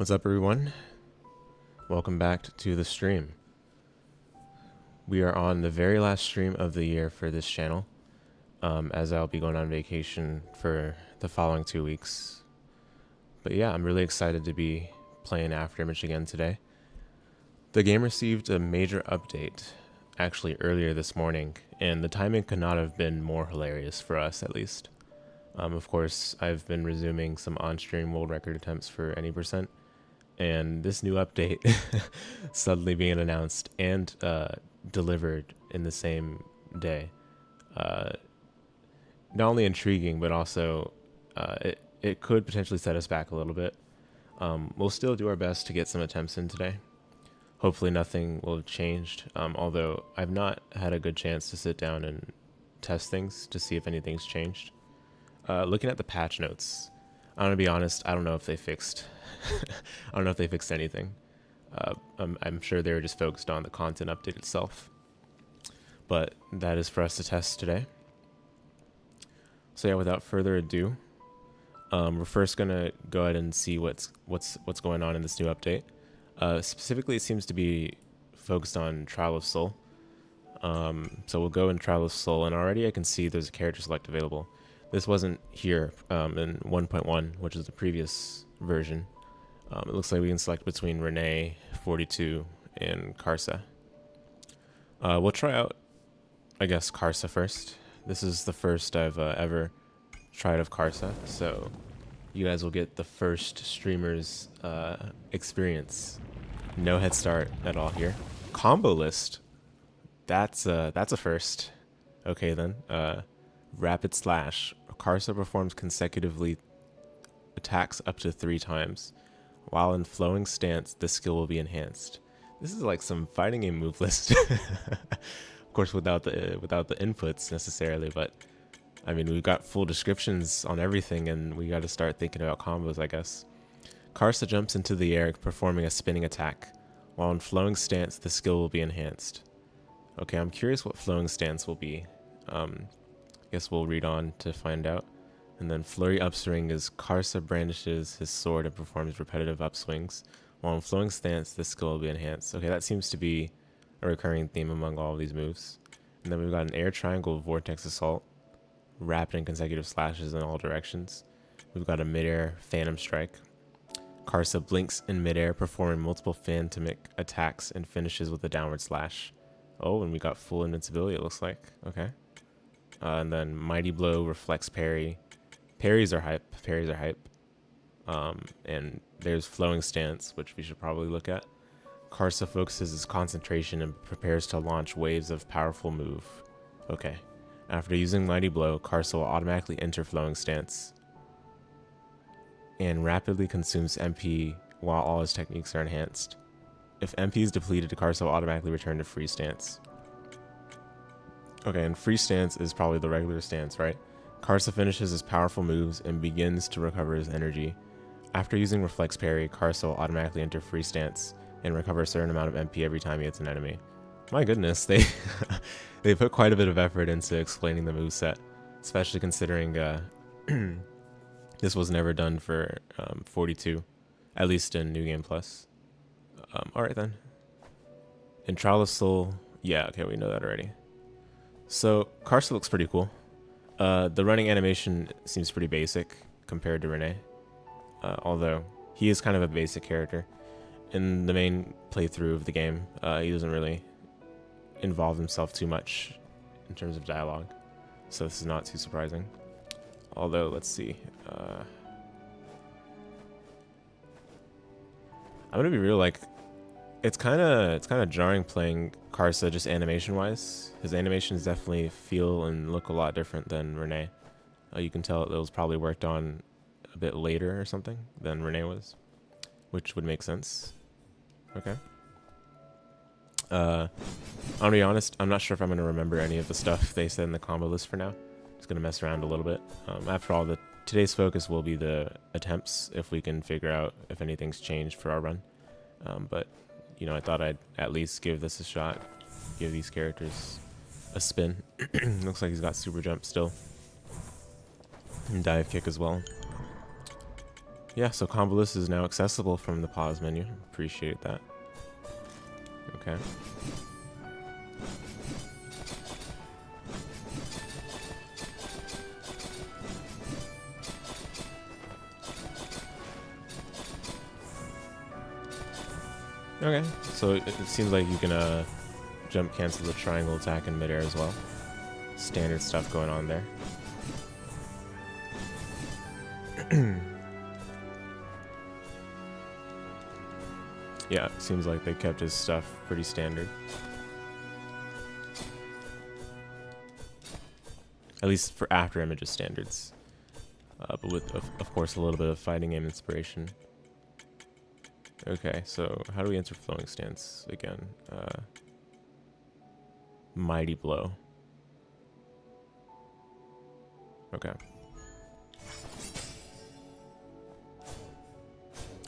What's up, everyone? Welcome back to the stream. We are on the very last stream of the year for this channel, as I'll be going on vacation for the following 2 weeks. But yeah, I'm really excited to be playing Afterimage again today. The game received a major update actually earlier this morning, and the timing could not have been more hilarious for us, at least. Of course, I've been resuming some on-stream world record attempts for any %, and this new update suddenly being announced and delivered in the same day. Not only intriguing, but also it could potentially set us back a little bit. We'll still do our best to get some attempts in today. Hopefully nothing will have changed, although I've not had a good chance to sit down and test things to see if anything's changed. Looking at the patch notes, I'm gonna be honest, I don't know if they fixed I don't know if they fixed anything. I'm sure they were just focused on the content update itself, but that is for us to test today. So yeah, without further ado, we're first gonna go ahead and see what's going on in this new update. Specifically, it seems to be focused on Trial of Soul. So we'll go in Trial of Soul, and already I can see there's a character select available. This wasn't here in 1.1, which is the previous version. It looks like we can select between Renee, 42, and Karsa. We'll try out, I guess, Karsa first. This is the first I've ever tried of Karsa, so you guys will get the first streamer's experience. No head start at all here. Combo list. That's a first. Okay then. Rapid slash. Karsa performs consecutively attacks up to 3 times. While in flowing stance, the skill will be enhanced. This is like some fighting game move list. Of course, without the inputs necessarily, but I mean, we've got full descriptions on everything, and we got to start thinking about combos, I guess. Karsa jumps into the air, performing a spinning attack. While in flowing stance, the skill will be enhanced. Okay, I'm curious what flowing stance will be. Guess we'll read on to find out. And then flurry upswing is Karsa brandishes his sword and performs repetitive upswings. While in flowing stance, this skill will be enhanced. Okay, that seems to be a recurring theme among all of these moves. And then we've got an air triangle vortex assault, rapid and consecutive slashes in all directions. We've got a midair phantom strike. Karsa blinks in midair, performing multiple phantomic attacks and finishes with a downward slash. Oh, and we got full invincibility, it looks like. Okay. And then mighty blow, reflex parry. Parries are hype. And there's flowing stance, which we should probably look at. Karsa focuses his concentration and prepares to launch waves of powerful move. Okay. After using mighty blow, Karsa will automatically enter flowing stance and rapidly consumes MP while all his techniques are enhanced. If MP is depleted, Karsa will automatically return to free stance. Okay, and free stance is probably the regular stance, right? Karsa finishes his powerful moves and begins to recover his energy. After using reflex parry, Karsa will automatically enter free stance and recover a certain amount of MP every time he hits an enemy. My goodness, they they put quite a bit of effort into explaining the moveset, especially considering this was never done for 42, at least in New Game Plus. Alright then. In Trial of Soul, yeah, okay, we know that already. So, Karsa looks pretty cool. The running animation seems pretty basic compared to Renee, although he is kind of a basic character. In the main playthrough of the game, he doesn't really involve himself too much in terms of dialogue, so this is not too surprising. Although, let's see. I'm gonna be real, like, it's kind of jarring playing Karsa just animation-wise. His animations definitely feel and look a lot different than Renee. You can tell it was probably worked on a bit later or something than Renee was, which would make sense. Okay. I'm gonna be honest, I'm not sure if I'm gonna remember any of the stuff they said in the combo list for now. Just gonna mess around a little bit. After all, today's focus will be the attempts, if we can figure out if anything's changed for our run. But you know, I thought I'd at least give this a shot, give these characters a spin. Looks like he's got super jump still, and dive kick as well. Yeah, so combo list is now accessible from the pause menu. Appreciate that. Okay. Okay, so it seems like you can jump cancel the triangle attack in midair as well. Standard stuff going on there. Yeah, it seems like they kept his stuff pretty standard. At least for Afterimage standards. But with, of course, a little bit of fighting game inspiration. Okay, so how do we enter flowing stance again? Mighty blow. Okay.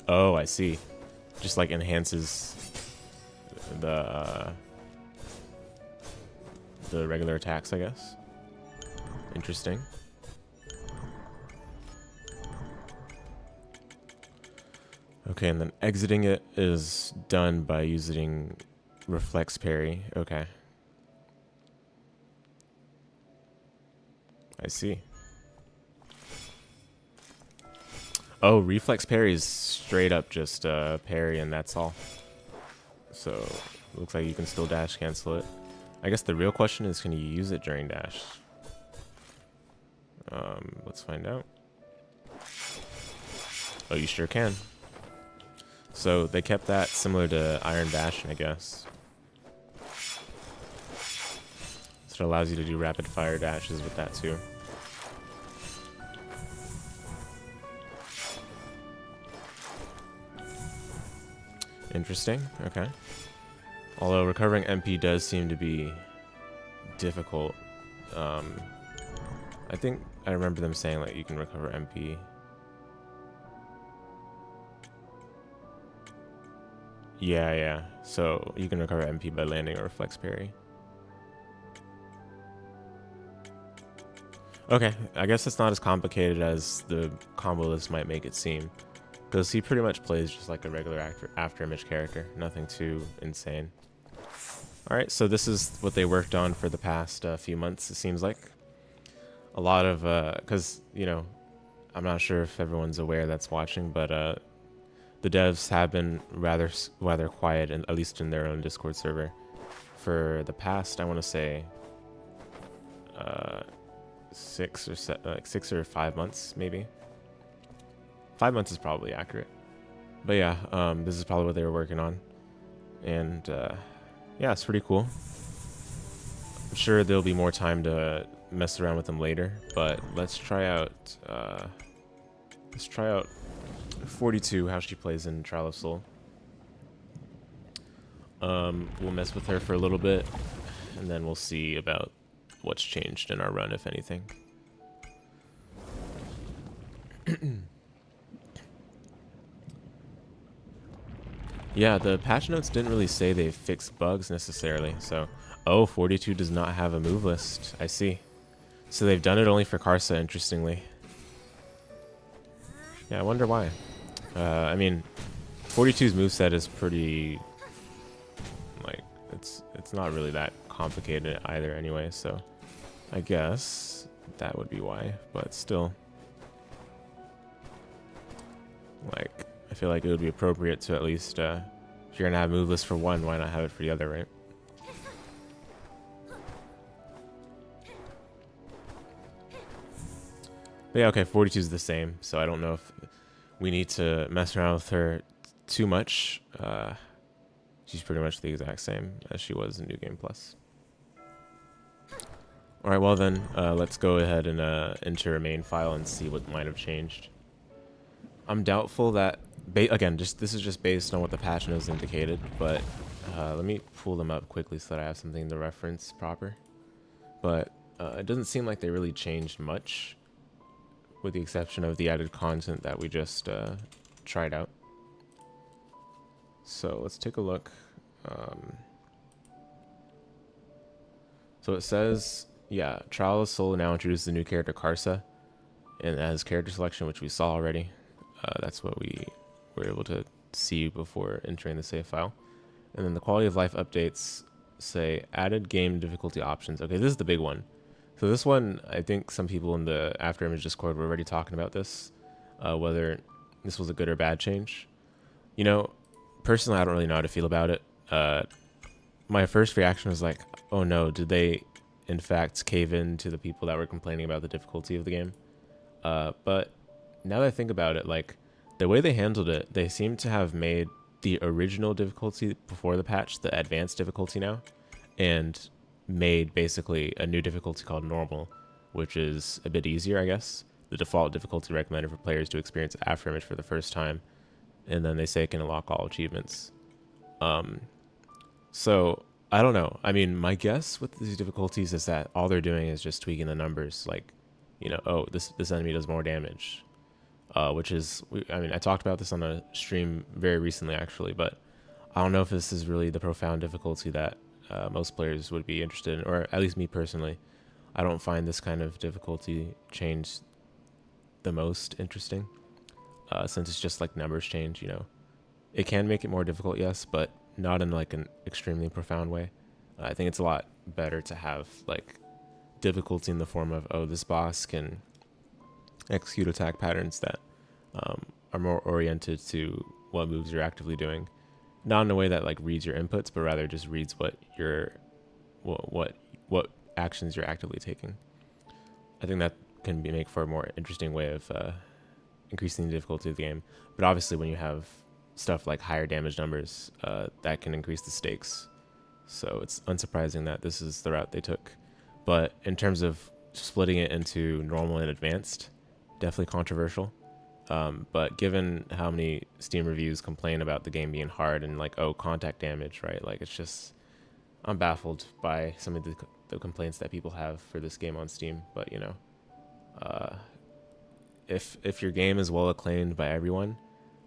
Oh, I see. Just like enhances the regular attacks, I guess. Interesting. Okay, and then exiting it is done by using reflex parry. Okay. I see. Oh, reflex parry is straight up just parry and that's all. So, looks like you can still dash cancel it. I guess the real question is, can you use it during dash? Let's find out. Oh, you sure can. So they kept that similar to Iron Bastion, I guess. So it allows you to do rapid fire dashes with that too. Interesting. Okay. Although recovering MP does seem to be difficult. I think I remember them saying like you can recover MP. Yeah. So you can recover MP by landing a reflex parry. Okay, I guess it's not as complicated as the combo list might make it seem, because he pretty much plays just like a regular Afterimage character, nothing too insane. Alright, so this is what they worked on for the past few months, it seems like. A lot of, because, you know, I'm not sure if everyone's aware that's watching, but the devs have been rather quiet, at least in their own Discord server, for the past, I want to say, 6 or 5 months, maybe. 5 months is probably accurate. But yeah, this is probably what they were working on. And yeah, it's pretty cool. I'm sure there'll be more time to mess around with them later, but let's try out 42, how she plays in Trial of Soul. We'll mess with her for a little bit, and then we'll see about what's changed in our run, if anything. Yeah, the patch notes didn't really say they fixed bugs necessarily, so... Oh, 42 does not have a move list. I see. So they've done it only for Karsa, interestingly. Yeah, I wonder why. I mean, 42's moveset is pretty... like, it's not really that complicated either anyway, so... I guess that would be why, but still... like, I feel like it would be appropriate to at least, if you're gonna have move list for one, why not have it for the other, right? But yeah, okay, 42 is the same, so I don't know if we need to mess around with her too much. She's pretty much the exact same as she was in New Game Plus. Alright, well then, let's go ahead and enter a main file and see what might have changed. I'm doubtful that... again, this is just based on what the patch notes indicated, but let me pull them up quickly so that I have something to reference proper. But it doesn't seem like they really changed much, with the exception of the added content that we just tried out. So let's take a look. So it says, yeah, Trial of Soul now introduces the new character Karsa, and as character selection, which we saw already. That's what we were able to see before entering the save file. And then the quality of life updates say added game difficulty options. Okay, this is the big one. So this one, I think some people in the Afterimage Discord were already talking about this, whether this was a good or bad change. You know, personally, I don't really know how to feel about it. My first reaction was like, oh no, did they in fact cave in to the people that were complaining about the difficulty of the game? But now that I think about it, like the way they handled it, they seem to have made the original difficulty before the patch the advanced difficulty now, and made basically a new difficulty called normal, which is a bit easier, I guess. The default difficulty recommended for players to experience Afterimage for the first time, and then they say it can unlock all achievements. So I don't know. I mean, my guess with these difficulties is that all they're doing is just tweaking the numbers. Like, you know, oh, this enemy does more damage, which is, I mean, I talked about this on a stream very recently actually, but I don't know if this is really the profound difficulty that most players would be interested in, or at least me personally. I don't find this kind of difficulty change the most interesting, since it's just like numbers change, you know. It can make it more difficult, yes, but not in like an extremely profound way. I think it's a lot better to have like difficulty in the form of, oh, this boss can execute attack patterns that are more oriented to what moves you're actively doing, not in a way that like reads your inputs, but rather just reads what what actions you're actively taking. I think that can make for a more interesting way of increasing the difficulty of the game. But obviously, when you have stuff like higher damage numbers, that can increase the stakes. So it's unsurprising that this is the route they took. But in terms of splitting it into normal and advanced, definitely controversial. But given how many Steam reviews complain about the game being hard and like, oh, contact damage, right? Like, it's just, I'm baffled by some of the complaints that people have for this game on Steam. But, you know, if your game is well acclaimed by everyone,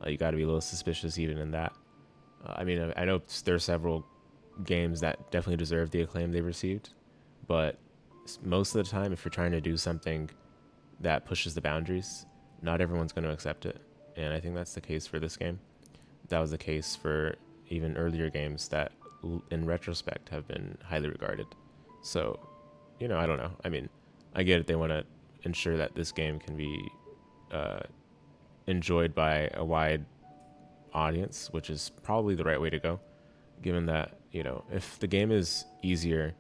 you got to be a little suspicious even in that. I mean, I know there are several games that definitely deserve the acclaim they received, but most of the time, if you're trying to do something that pushes the boundaries, not everyone's going to accept it. And I think that's the case for this game. That was the case for even earlier games that, in retrospect, have been highly regarded. So, you know, I don't know. I mean, I get it. They want to ensure that this game can be enjoyed by a wide audience, which is probably the right way to go, given that, you know, if the game is easier,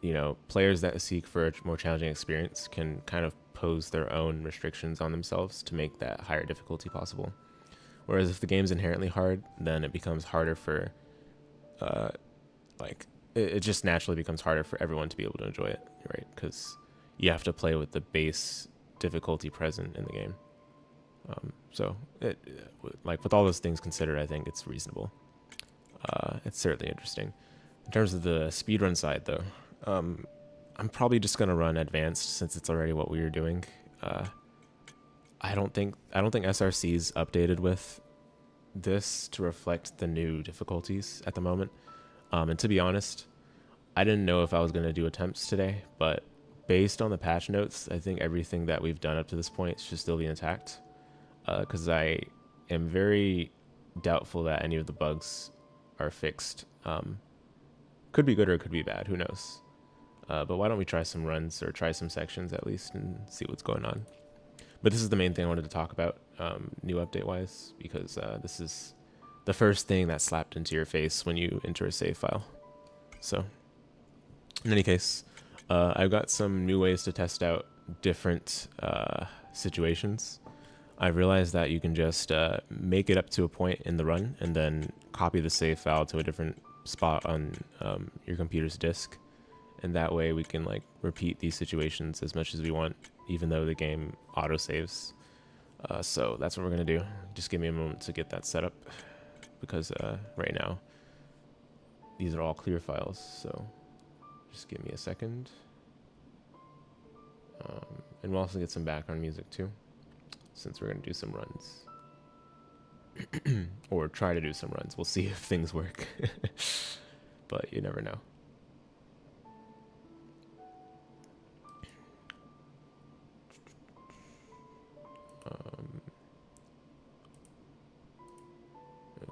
you know, players that seek for a more challenging experience can kind of pose their own restrictions on themselves to make that higher difficulty possible. Whereas if the game's inherently hard, then it becomes harder for it just naturally becomes harder for everyone to be able to enjoy it, right? Because you have to play with the base difficulty present in the game. So like with all those things considered, I think it's reasonable. It's certainly interesting. In terms of the speedrun side though, I'm probably just gonna run advanced since it's already what we were doing. I don't think SRC's updated with this to reflect the new difficulties at the moment. And to be honest, I didn't know if I was gonna do attempts today, but based on the patch notes, I think everything that we've done up to this point should still be intact. Because I am very doubtful that any of the bugs are fixed. Could be good or it could be bad, who knows. But why don't we try some runs, or try some sections at least, and see what's going on. But this is the main thing I wanted to talk about, new update-wise, because this is the first thing that's slapped into your face when you enter a save file. So, in any case, I've got some new ways to test out different situations. I realized that you can just make it up to a point in the run and then copy the save file to a different spot on your computer's disk. And that way we can like repeat these situations as much as we want, even though the game auto-saves. So that's what we're going to do. Just give me a moment to get that set up, because right now these are all clear files. So just give me a second. And we'll also get some background music too, since we're going to do some runs. Or try to do some runs. We'll see if things work. But you never know.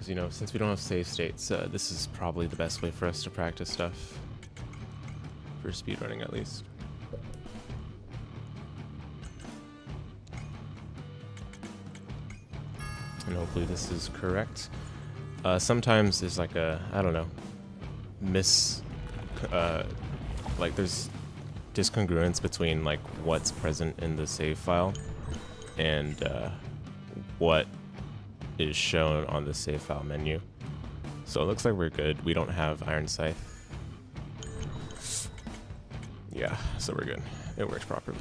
Because, you know, since we don't have save states, this is probably the best way for us to practice stuff. For speedrunning, at least. And hopefully this is correct. Sometimes there's like a, I don't know, like there's discongruence between like what's present in the save file and what is shown on the save file menu. So it looks like we're good. We don't have Iron Scythe. Yeah, so we're good. It works properly.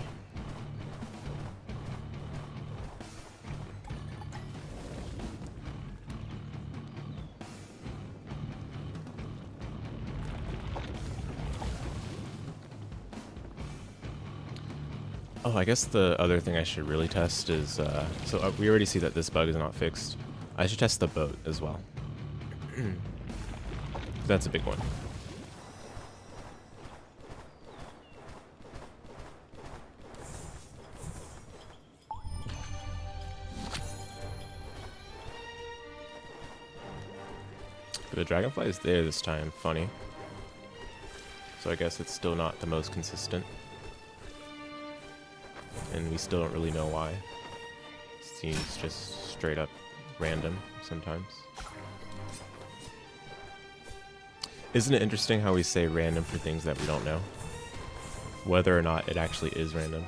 Oh, I guess the other thing I should really test is, we already see that this bug is not fixed. I should test the boat as well. That's a big one. The dragonfly is there this time, funny. So I guess it's still not the most consistent. And we still don't really know why. It seems just straight up random sometimes. Isn't it interesting how we say random for things that we don't know? Whether or not it actually is random.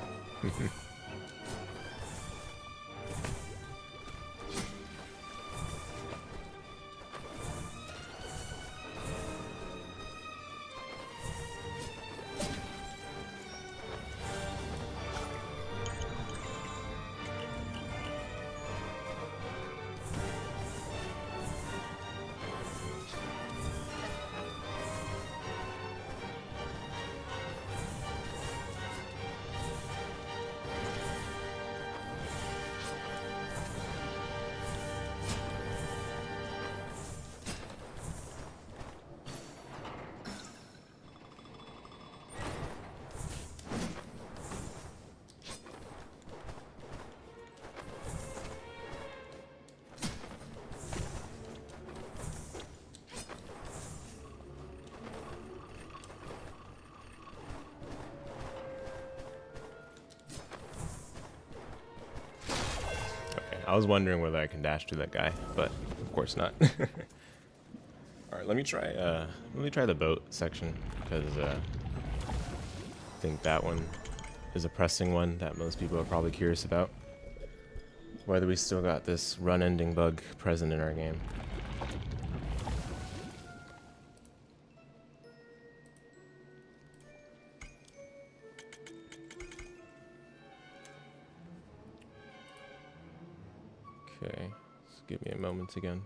I was wondering whether I can dash to that guy, but of course not. All right, let me try the boat section because I think that one is a pressing one that most people are probably curious about. Whether we still got this run-ending bug present in our game. Okay, just give me a moment again.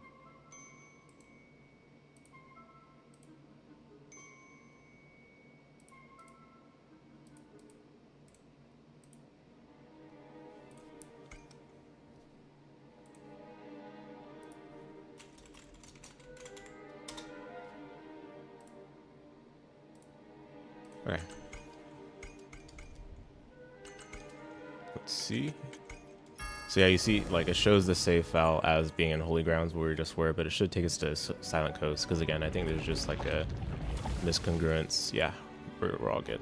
Okay. Let's see. So yeah, you see, like, it shows the save file as being in Holy Grounds where we just were, but it should take us to Silent Coast, because again, I think there's just like a miscongruence. Yeah, we're all good.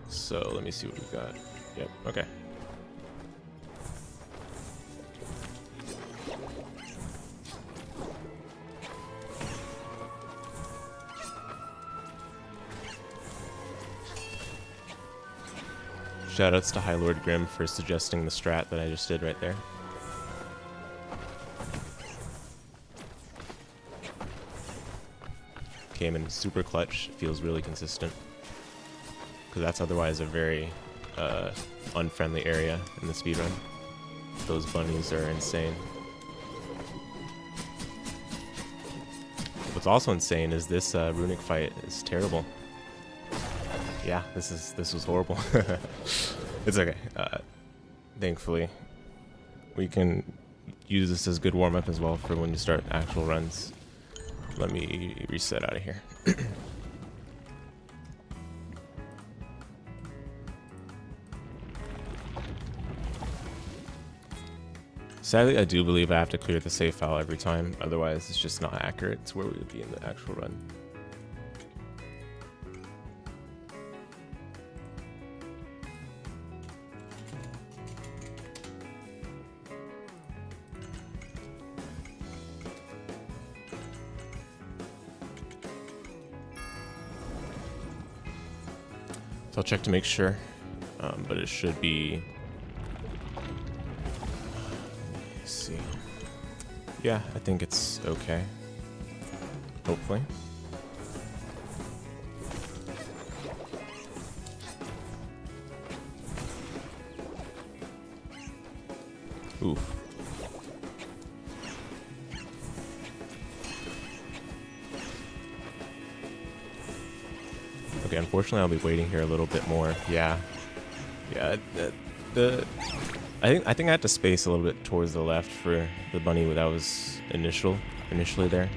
So let me see what we've got. Yep, okay. Shoutouts to High Lord Grim for suggesting the strat that I just did right there. Came in super clutch, feels really consistent. Because that's otherwise a very unfriendly area in the speedrun. Those bunnies are insane. What's also insane is this runic fight is terrible. Yeah, this was horrible. It's okay. Thankfully, we can use this as good warm-up as well for when you start actual runs. Let me reset out of here. Sadly, I do believe I have to clear the save file every time, otherwise it's just not accurate to where we would be in the actual run. So I'll check to make sure, but it should be. Let's see. Yeah, I think it's okay. Hopefully. Oof. Okay, unfortunately, I'll be waiting here a little bit more. Yeah, I think I had to space a little bit towards the left for the bunny that was initially there,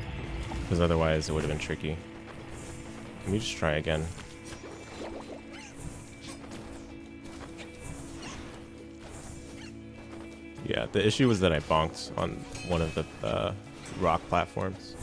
because otherwise it would have been tricky. Let me just try again. Yeah, the issue was that I bonked on one of the rock platforms.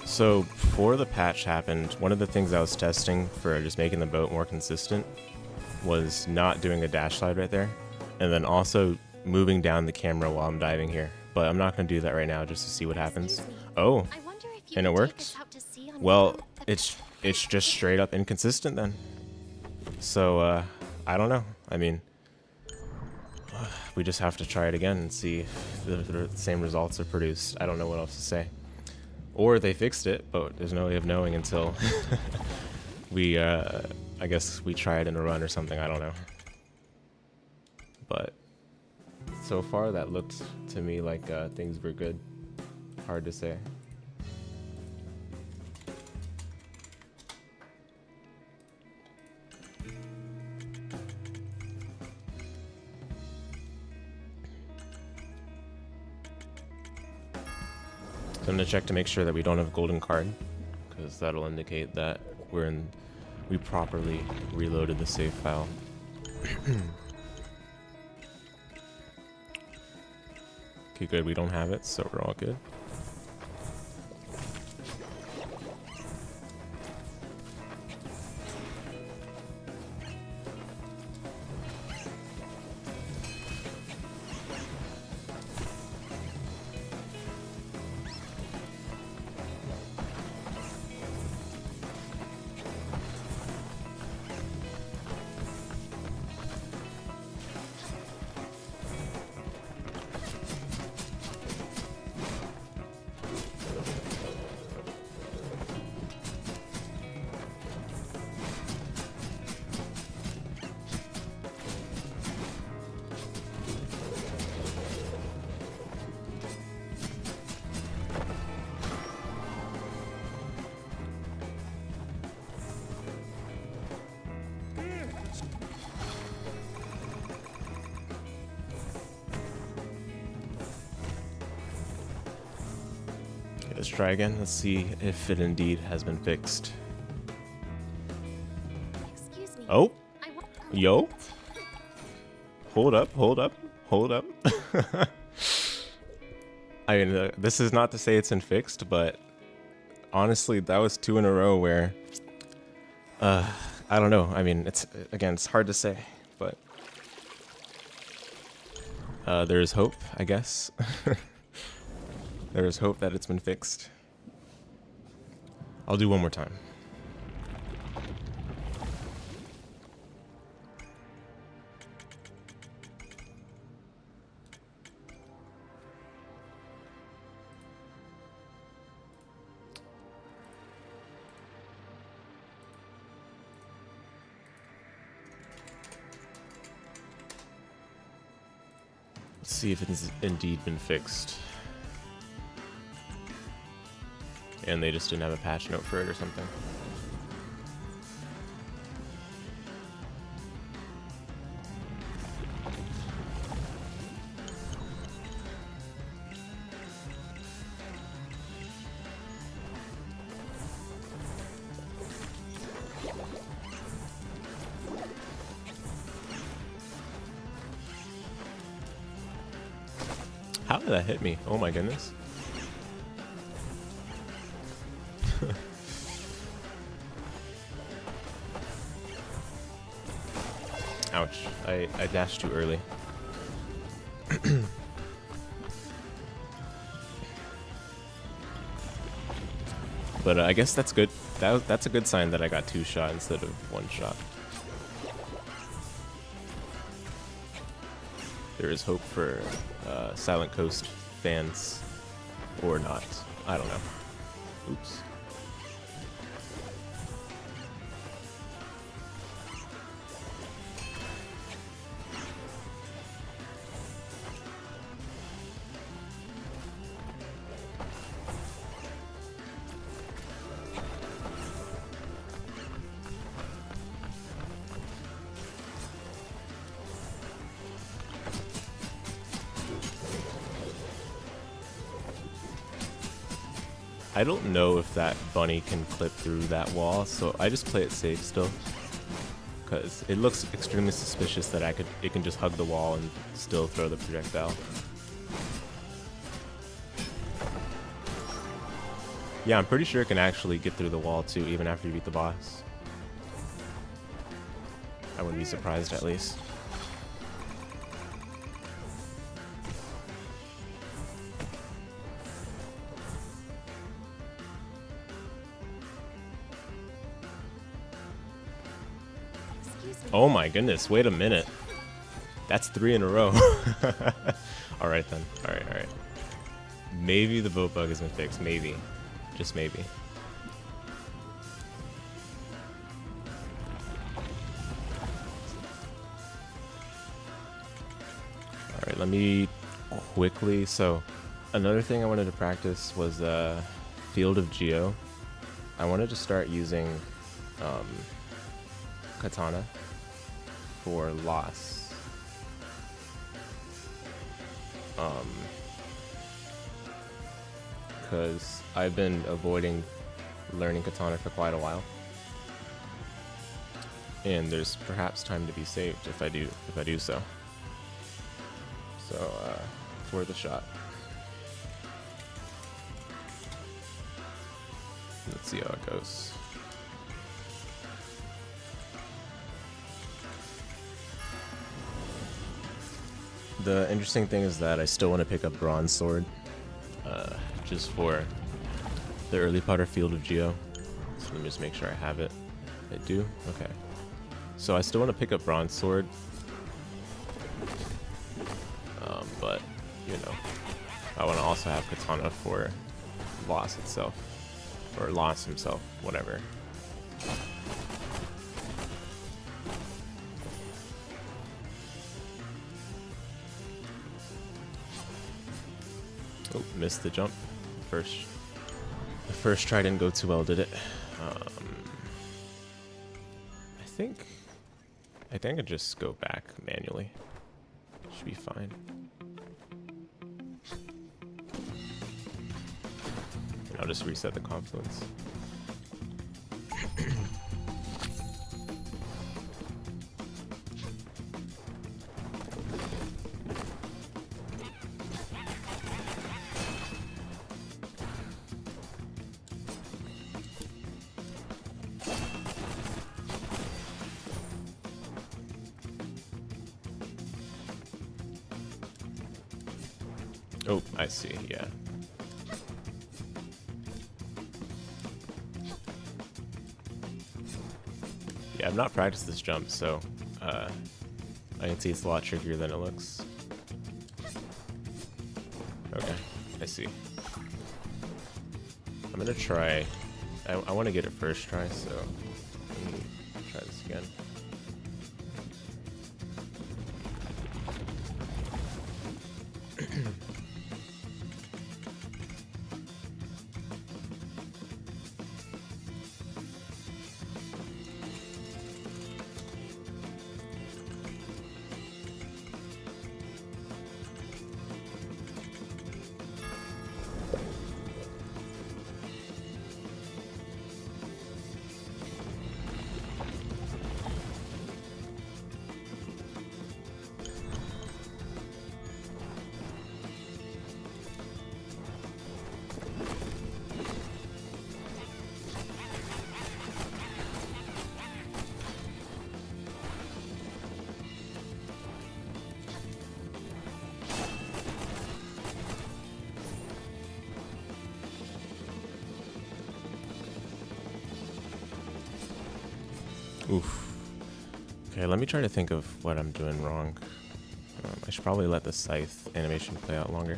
So before the patch happened, one of the things I was testing for just making the boat more consistent was not doing a dash slide right there, and then also moving down the camera while I'm diving here. But I'm not going to do that right now just to see what happens. Oh, and it worked? Well, it's just straight up inconsistent then. So I don't know. I mean, we just have to try it again and see if the same results are produced. I don't know what else to say. Or they fixed it, but there's no way of knowing until we, I guess we try it in a run or something, I don't know. But so far that looked to me like things were good. Hard to say. So I'm gonna check to make sure that we don't have golden card, because that'll indicate that we properly reloaded the save file. Okay, good, we don't have it, so we're all good. Let's try again. Let's see if it indeed has been fixed. Excuse me. Oh, yo. Hold up. I mean, this is not to say it's been fixed, but honestly, that was 2 in a row where, I don't know. I mean, it's hard to say, but there's hope, I guess. There is hope that it's been fixed. I'll do one more time. Let's see if it's indeed been fixed. And they just didn't have a patch note for it or something. How did that hit me? Oh my goodness. Ouch. I dashed too early. But I guess that's good. That's a good sign that I got 2 shot instead of 1 shot. There is hope for Silent Coast fans, or not. I don't know. Oops. I don't know if that bunny can clip through that wall, so I just play it safe still. Because it looks extremely suspicious that it can just hug the wall and still throw the projectile. Yeah, I'm pretty sure it can actually get through the wall too, even after you beat the boss. I wouldn't be surprised at least. Oh my goodness, wait a minute. That's 3 in a row. Alright then. Alright. Maybe the vote bug has been fixed. Maybe. Just maybe. Alright, let me quickly... So, another thing I wanted to practice was Field of Geo. I wanted to start using Katana for loss. Because I've been avoiding learning Katana for quite a while, and there's perhaps time to be saved if I do so. So it's worth a shot. Let's see how it goes. The interesting thing is that I still want to pick up Bronze Sword, just for the early part of Field of Geo. So let me just make sure I have it. I do? Okay. So I still want to pick up Bronze Sword, but, you know, I want to also have Katana for Loss itself, or Loss himself, whatever. Oh, missed the jump. The first try didn't go too well, did it? I think I just go back manually. Should be fine. And I'll just reset the confluence. Oh, I see, yeah. Yeah, I've not practiced this jump, so I can see it's a lot trickier than it looks. Okay, I see. I'm gonna try, I want to get it first try, so let me try this again. Oof. Okay, let me try to think of what I'm doing wrong. I should probably let the scythe animation play out longer.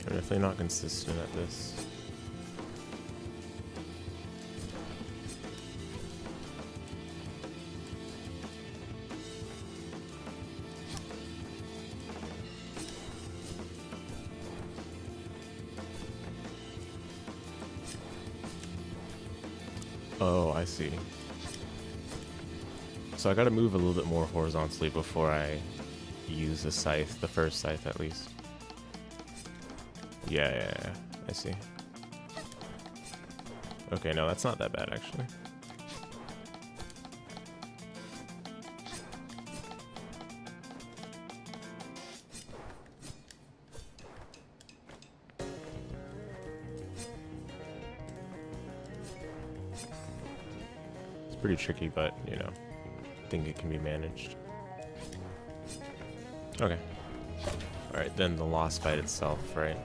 I'm definitely not consistent at this. Oh, I see. So I gotta move a little bit more horizontally before I use the scythe, the first scythe at least. Yeah, I see. Okay, no, that's not that bad actually. It's pretty tricky, but you know, I think it can be managed. Okay. Alright, then the loss fight itself, right?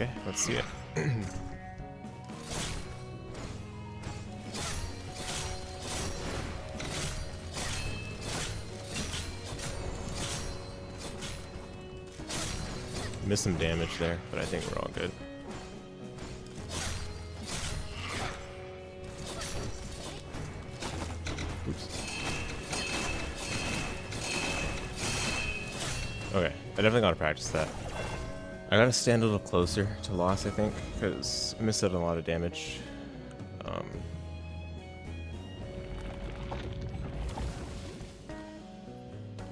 Okay, let's see it. Missed some damage there, but I think we're all good. Oops. Okay, I definitely gotta practice that. I gotta stand a little closer to loss, I think, because I missed out on a lot of damage.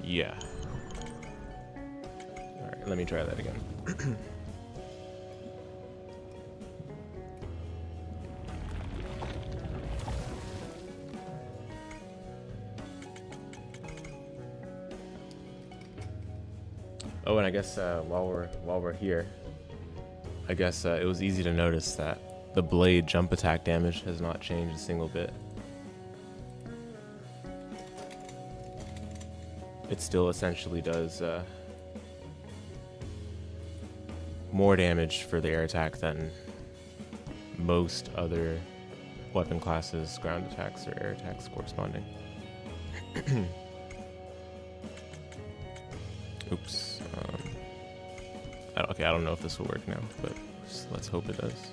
Yeah. Alright, let me try that again. Oh, and I guess while we're here, I guess it was easy to notice that the blade jump attack damage has not changed a single bit. It still essentially does more damage for the air attack than most other weapon classes, ground attacks, or air attacks corresponding. Oops. Okay, I don't know if this will work now, but let's hope it does.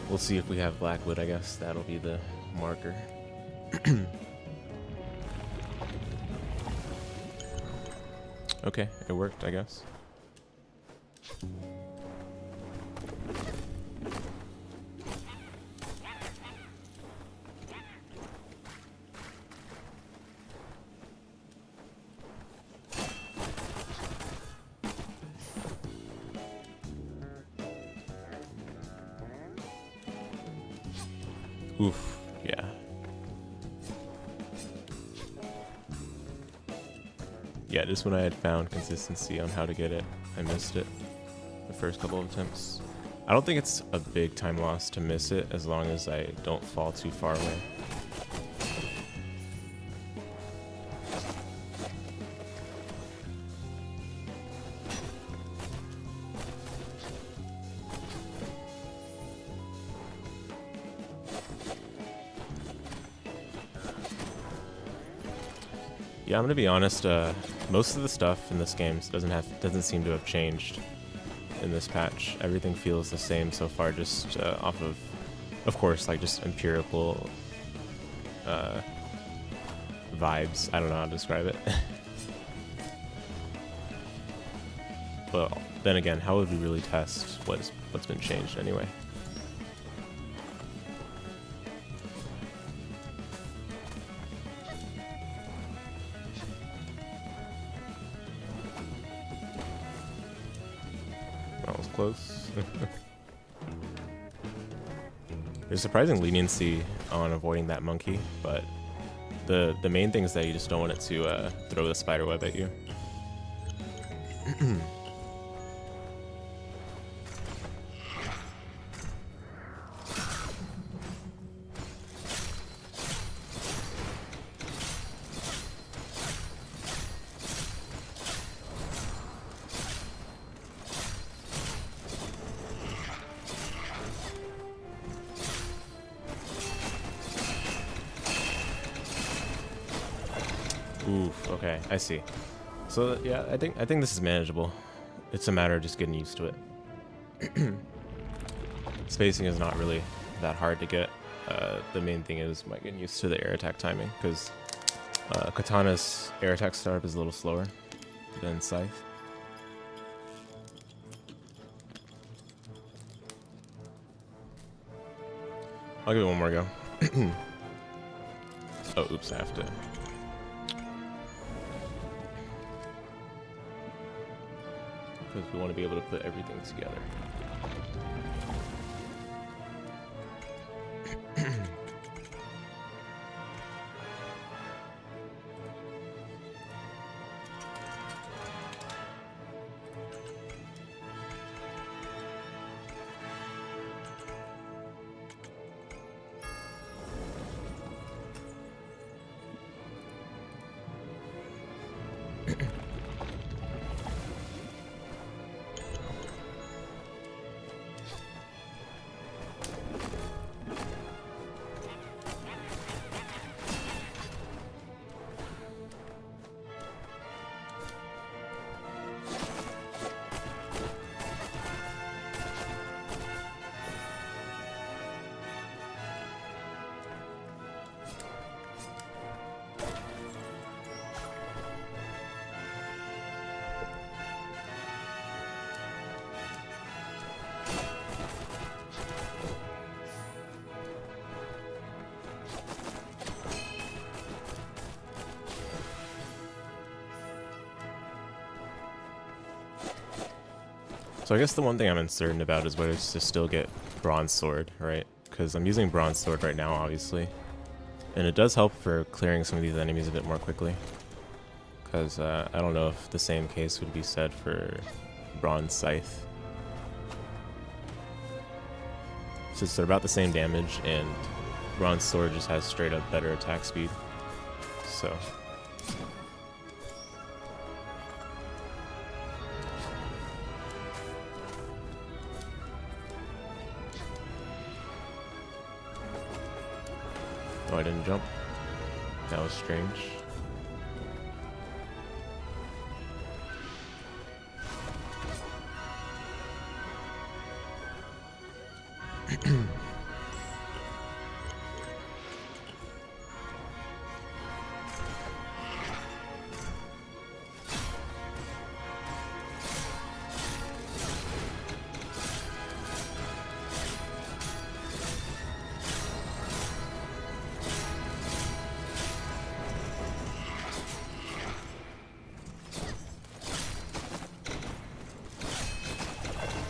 We'll see if we have Blackwood, I guess. That'll be the marker. Okay, it worked, I guess. Oof, yeah. Yeah, this one I had found consistency on how to get it. I missed it the first couple of attempts. I don't think it's a big time loss to miss it as long as I don't fall too far away. Yeah, I'm gonna be honest. Most of the stuff in this game doesn't seem to have changed in this patch. Everything feels the same so far, just off of course, like just empirical vibes. I don't know how to describe it. But then again, how would we really test what's been changed anyway? That was close. There's surprising leniency on avoiding that monkey, but the main thing is that you just don't want it to throw the spider web at you. Oof, okay, I see. So yeah, I think this is manageable. It's a matter of just getting used to it. Spacing is not really that hard to get. The main thing is getting used to the air attack timing, because Katana's air attack startup is a little slower than Scythe. I'll give it one more go. Oh, oops, I have to. Because we want to be able to put everything together. So I guess the one thing I'm uncertain about is whether it's to still get Bronze Sword, right? Because I'm using Bronze Sword right now, obviously. And it does help for clearing some of these enemies a bit more quickly. Because I don't know if the same case would be said for Bronze Scythe. Since they're about the same damage, and Bronze Sword just has straight up better attack speed. So... Oh, I didn't jump. That was strange.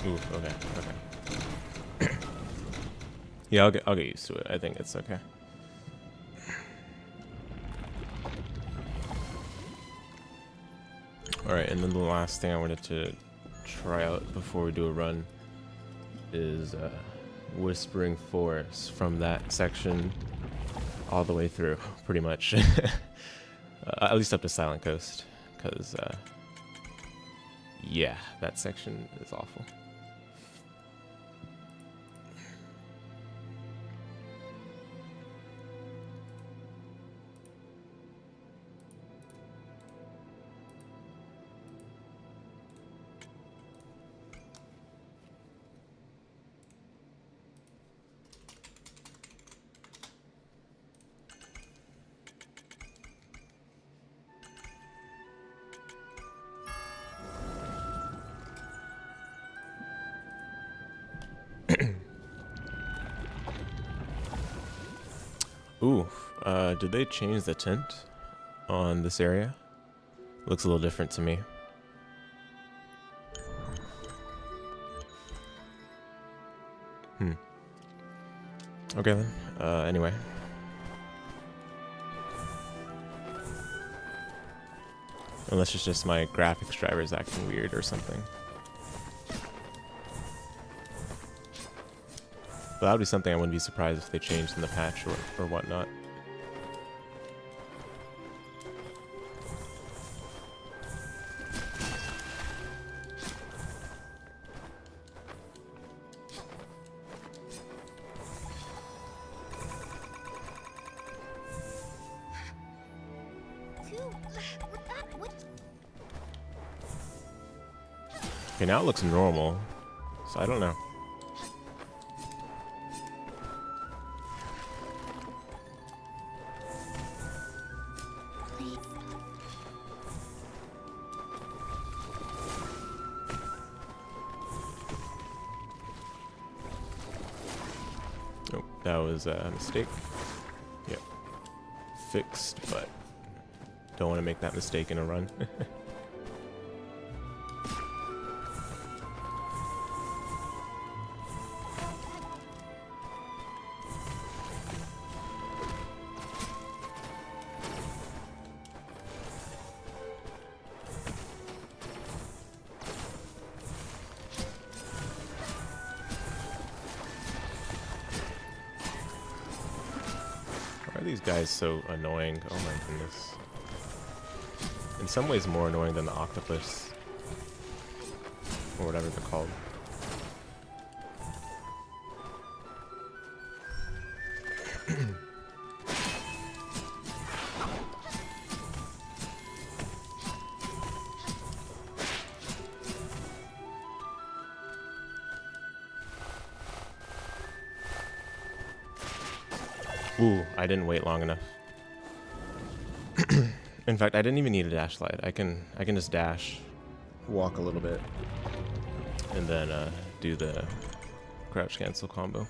Ooh, okay. Yeah, I'll get used to it. I think it's okay. Alright, and then the last thing I wanted to try out before we do a run is Whispering Forest from that section all the way through, pretty much. At least up to Silent Coast, because, yeah, that section is awful. Ooh, did they change the tint on this area? Looks a little different to me. Okay then, anyway. Unless it's just my graphics drivers acting weird or something. But that would be something I wouldn't be surprised if they changed in the patch or whatnot. Okay, now it looks normal, so I don't know. Oh, that was a mistake. Yep. Fixed, but don't want to make that mistake in a run. Why are these guys so annoying? Oh my goodness. In some ways more annoying than the octopus. Or whatever they're called. Ooh, I didn't wait long enough. In fact, I didn't even need a dash slide. I can just dash, walk a little bit, and then do the crouch cancel combo.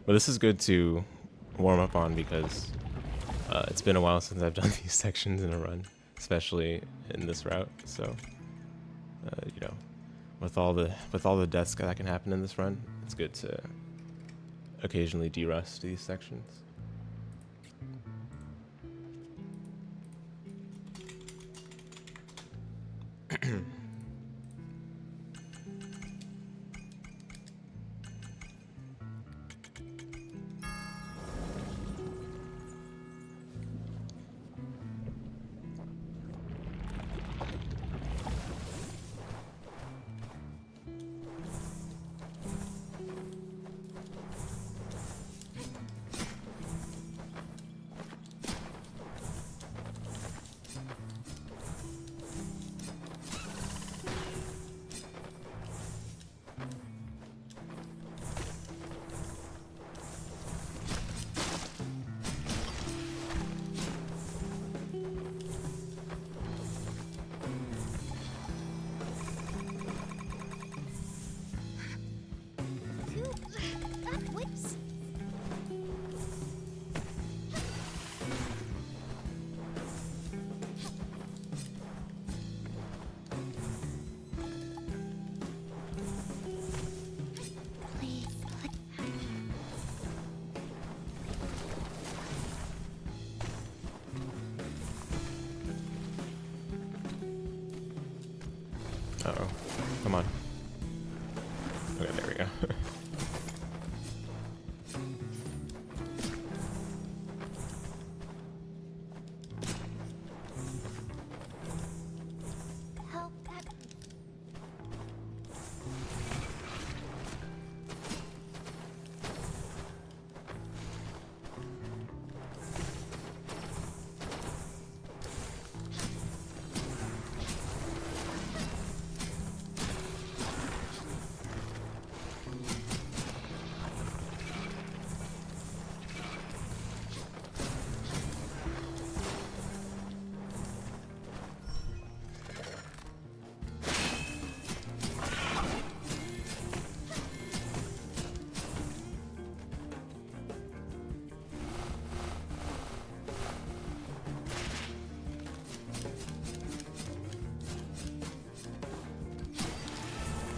But this is good to warm up on because it's been a while since I've done these sections in a run, especially in this route. So, you know, with all the deaths that can happen in this run, it's good to occasionally derust these sections. Uh-oh. Come on. Okay, there we go.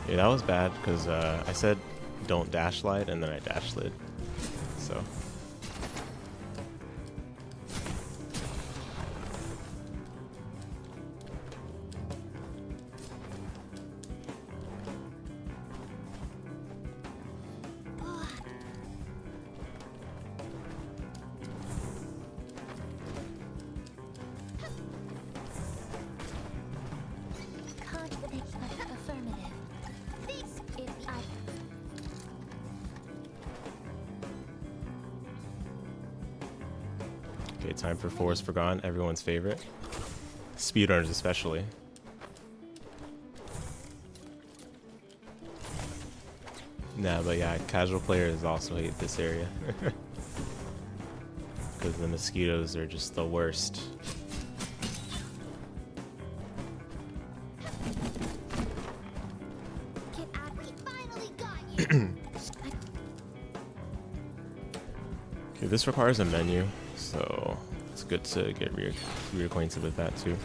Yeah, that was bad because I said don't dash slide and then I dash slid. So. Okay, time for Forest Forgotten, everyone's favorite. Speedrunners especially. Nah, but yeah, casual players also hate this area. Because the mosquitoes are just the worst. Okay, this requires a menu, so it's good to get reacquainted with that too.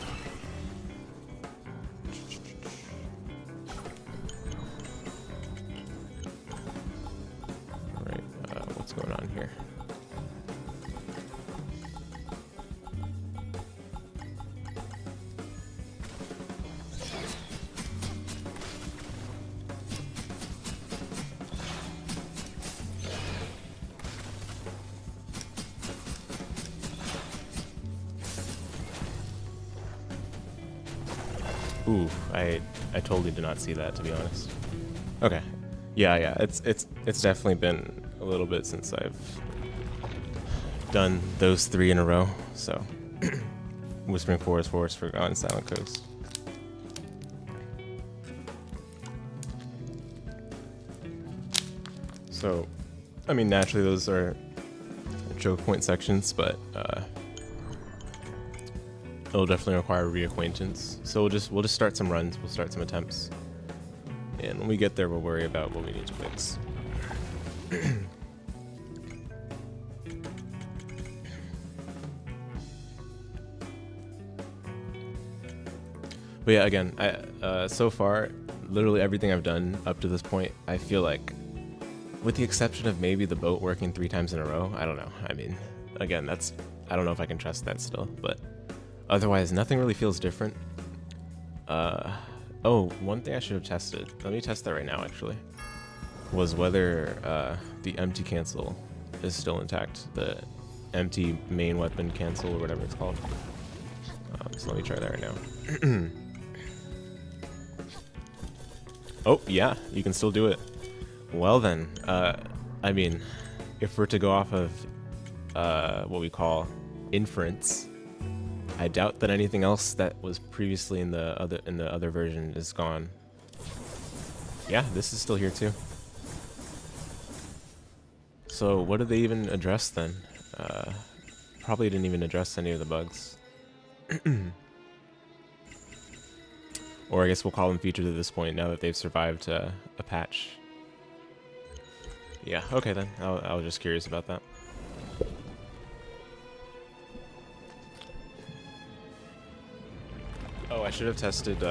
Alright, what's going on here? Ooh, I totally did not see that, to be honest. Okay, yeah, it's definitely been a little bit since I've done those 3 in a row. So, Whispering Forest, Forest Forgotten, Silent Coast. So, I mean, naturally those are choke point sections, but it'll definitely require reacquaintance. So we'll just start some runs, we'll start some attempts. And when we get there, we'll worry about what we need to fix. But yeah, again, so far, literally everything I've done up to this point, I feel like, with the exception of maybe the boat working 3 times in a row, I don't know. I mean, again, I don't know if I can trust that still, but otherwise, nothing really feels different. Oh, one thing I should have tested, let me test that right now actually, was whether the empty cancel is still intact. The empty main weapon cancel or whatever it's called. So let me try that right now. Oh, yeah, you can still do it. Well then, I mean, if we're to go off of what we call inference, I doubt that anything else that was previously in the other version is gone. Yeah, this is still here too. So what did they even address then? Probably didn't even address any of the bugs. Or I guess we'll call them features at this point now that they've survived a patch. Yeah, okay then. I was just curious about that. Oh, I should have tested,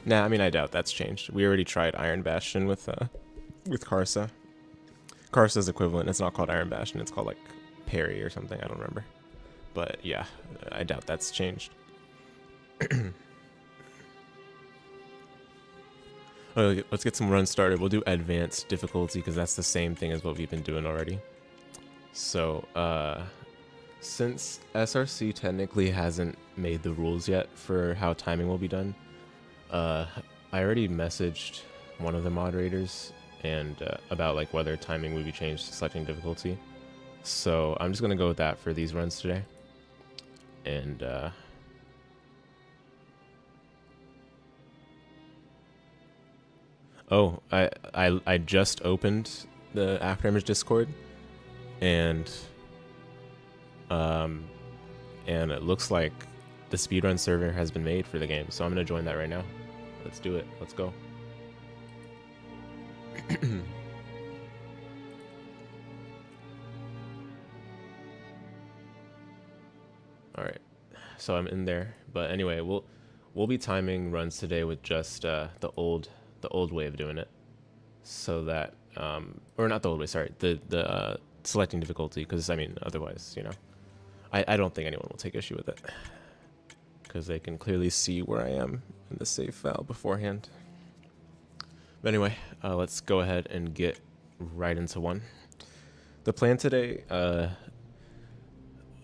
nah, I mean, I doubt that's changed. We already tried Iron Bastion with Karsa. Karsa's equivalent, it's not called Iron Bastion, it's called, like, Parry or something, I don't remember. But, yeah, I doubt that's changed. Okay, let's get some runs started. We'll do advanced difficulty because that's the same thing as what we've been doing already. So, since SRC technically hasn't made the rules yet for how timing will be done, I already messaged one of the moderators and about like whether timing would be changed to selecting difficulty. So I'm just gonna go with that for these runs today. And oh, I just opened the Afterimage Discord, and it looks like the speedrun server has been made for the game. So I'm gonna join that right now. Let's do it. Let's go. All right, so I'm in there. But anyway, we'll be timing runs today with just the old way of doing it, so that or not the old way. Sorry, the selecting difficulty, because I mean otherwise, you know, I don't think anyone will take issue with it because they can clearly see where I am in the save file beforehand. But anyway, let's go ahead and get right into one. The plan today,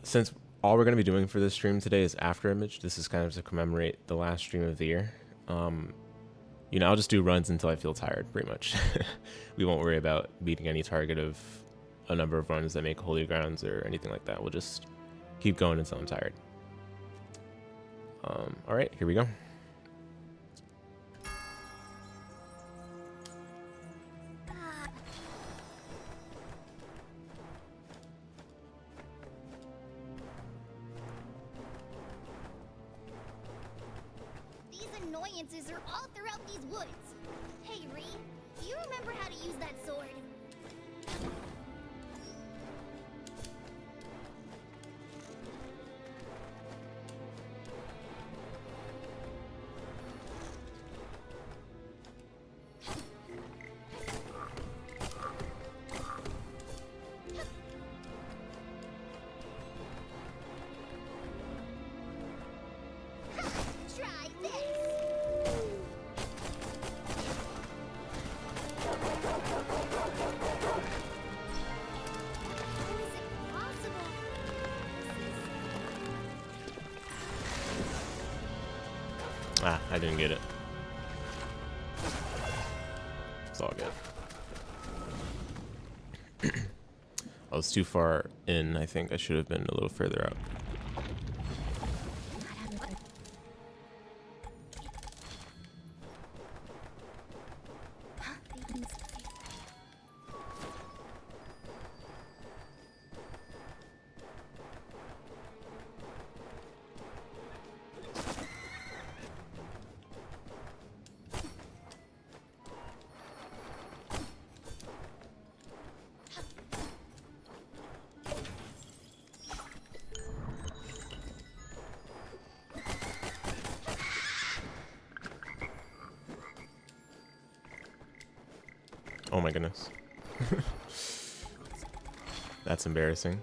since all we're going to be doing for this stream today is Afterimage, this is kind of to commemorate the last stream of the year. You know, I'll just do runs until I feel tired, pretty much. We won't worry about beating any target of a number of runs that make holy grounds or anything like that. We'll just keep going until I'm tired. All right, here we go. These annoyances are all throughout these woods. Hey, Ree, do you remember how to use that sword? Try this. How is it possible? Ah, I didn't get it. It's all good. I was too far in. I think I should have been a little further out. Oh my goodness. That's embarrassing.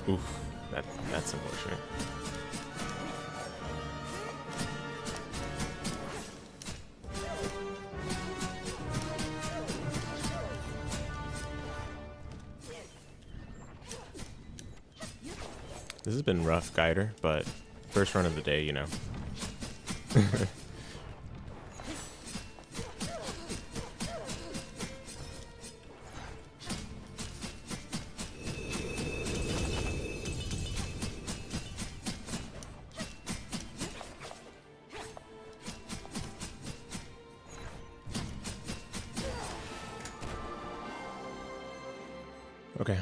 Oof, that's unfortunate. This has been rough, Guider, but first run of the day, you know. Okay.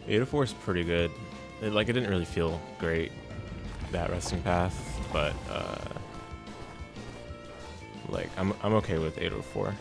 Ada4 is pretty good. It didn't really feel great, that resting path, but I'm okay with 804.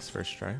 Nice first try.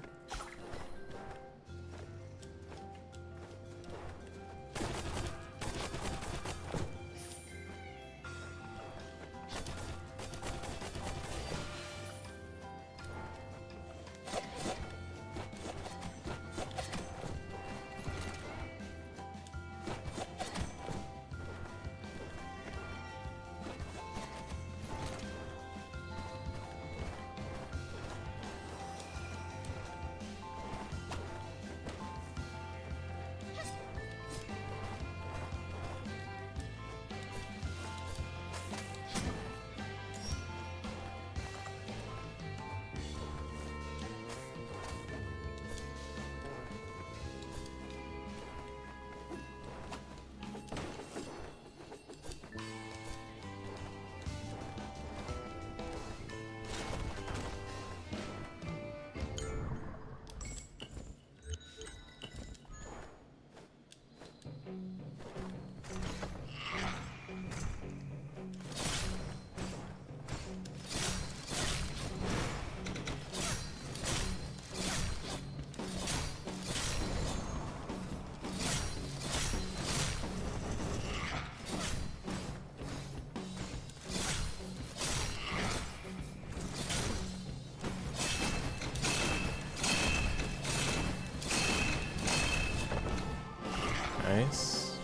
Nice.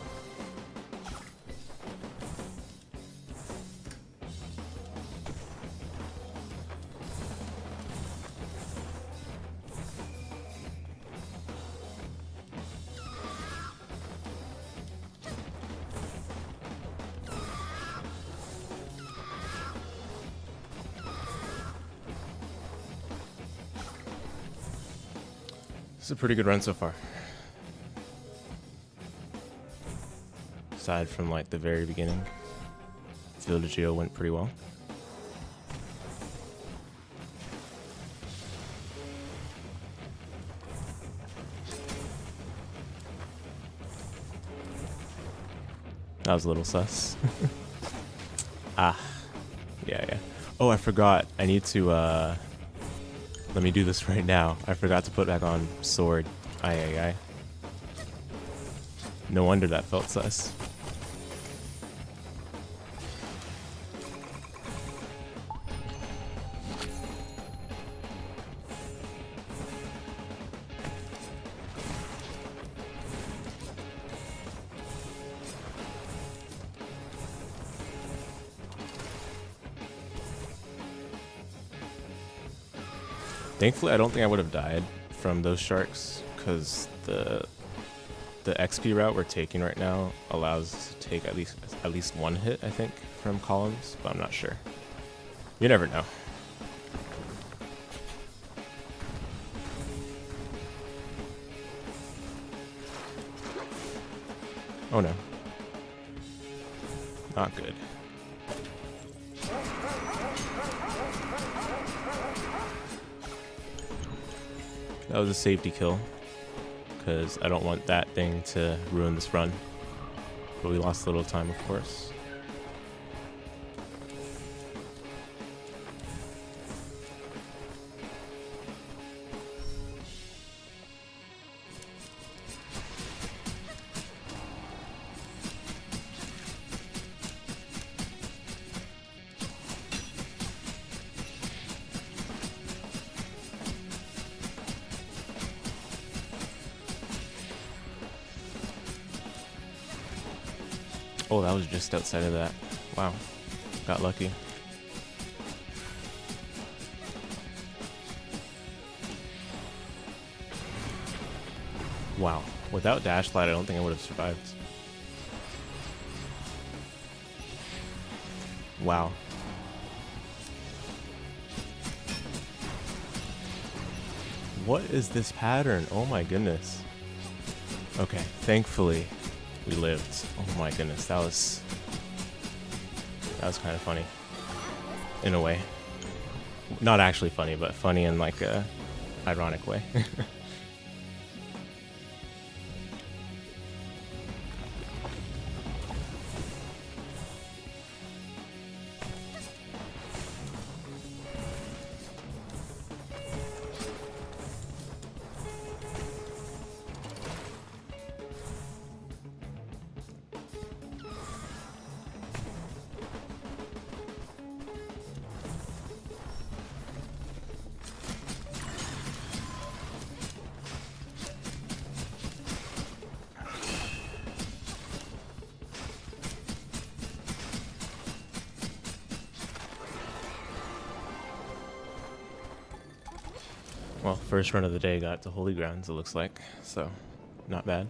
This is a pretty good run so far. Aside from like the very beginning, Field of Geo went pretty well. That was a little sus. Ah, yeah. Oh, I forgot. I need to, let me do this right now. I forgot to put back on sword. Aye. No wonder that felt sus. Thankfully, I don't think I would have died from those sharks, because the XP route we're taking right now allows us to take at least one hit, I think, from columns, but I'm not sure. You never know. Oh no. Not good. That was a safety kill, because I don't want that thing to ruin this run. But we lost a little time, of course. Oh, that was just outside of that. Wow. Got lucky. Wow. Without dash slide, I don't think I would have survived. Wow. What is this pattern? Oh my goodness. Okay, thankfully we lived. Oh my goodness, that was kind of funny in a way. Not actually funny, but funny in like a ironic way. well, first run of the day got to Holy Grounds, it looks like, so not bad.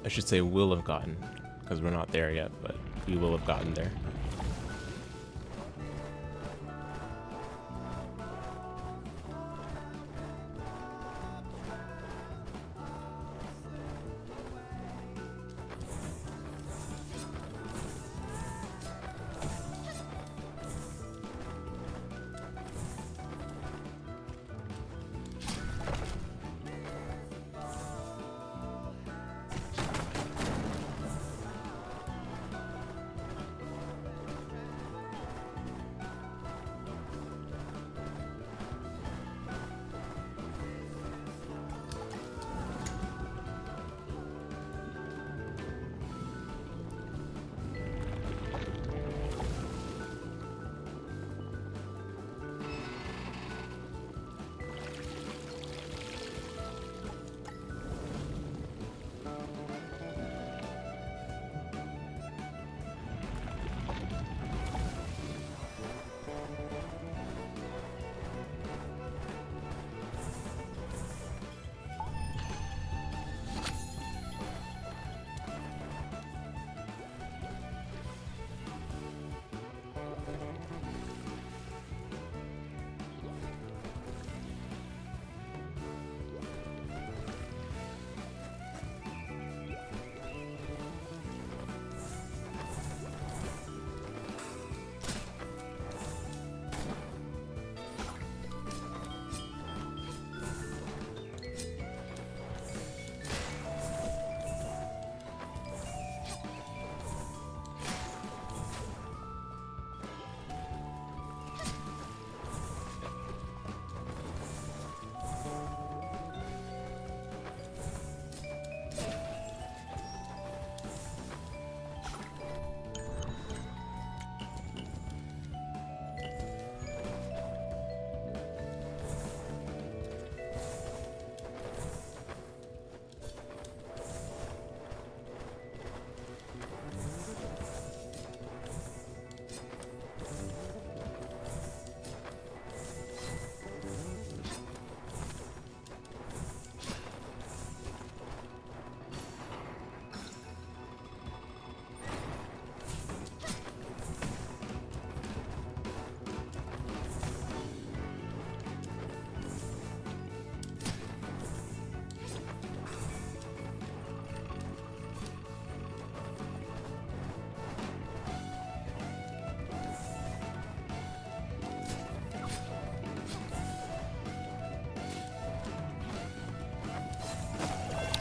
I should say will have gotten, because we're not there yet, but we will have gotten there.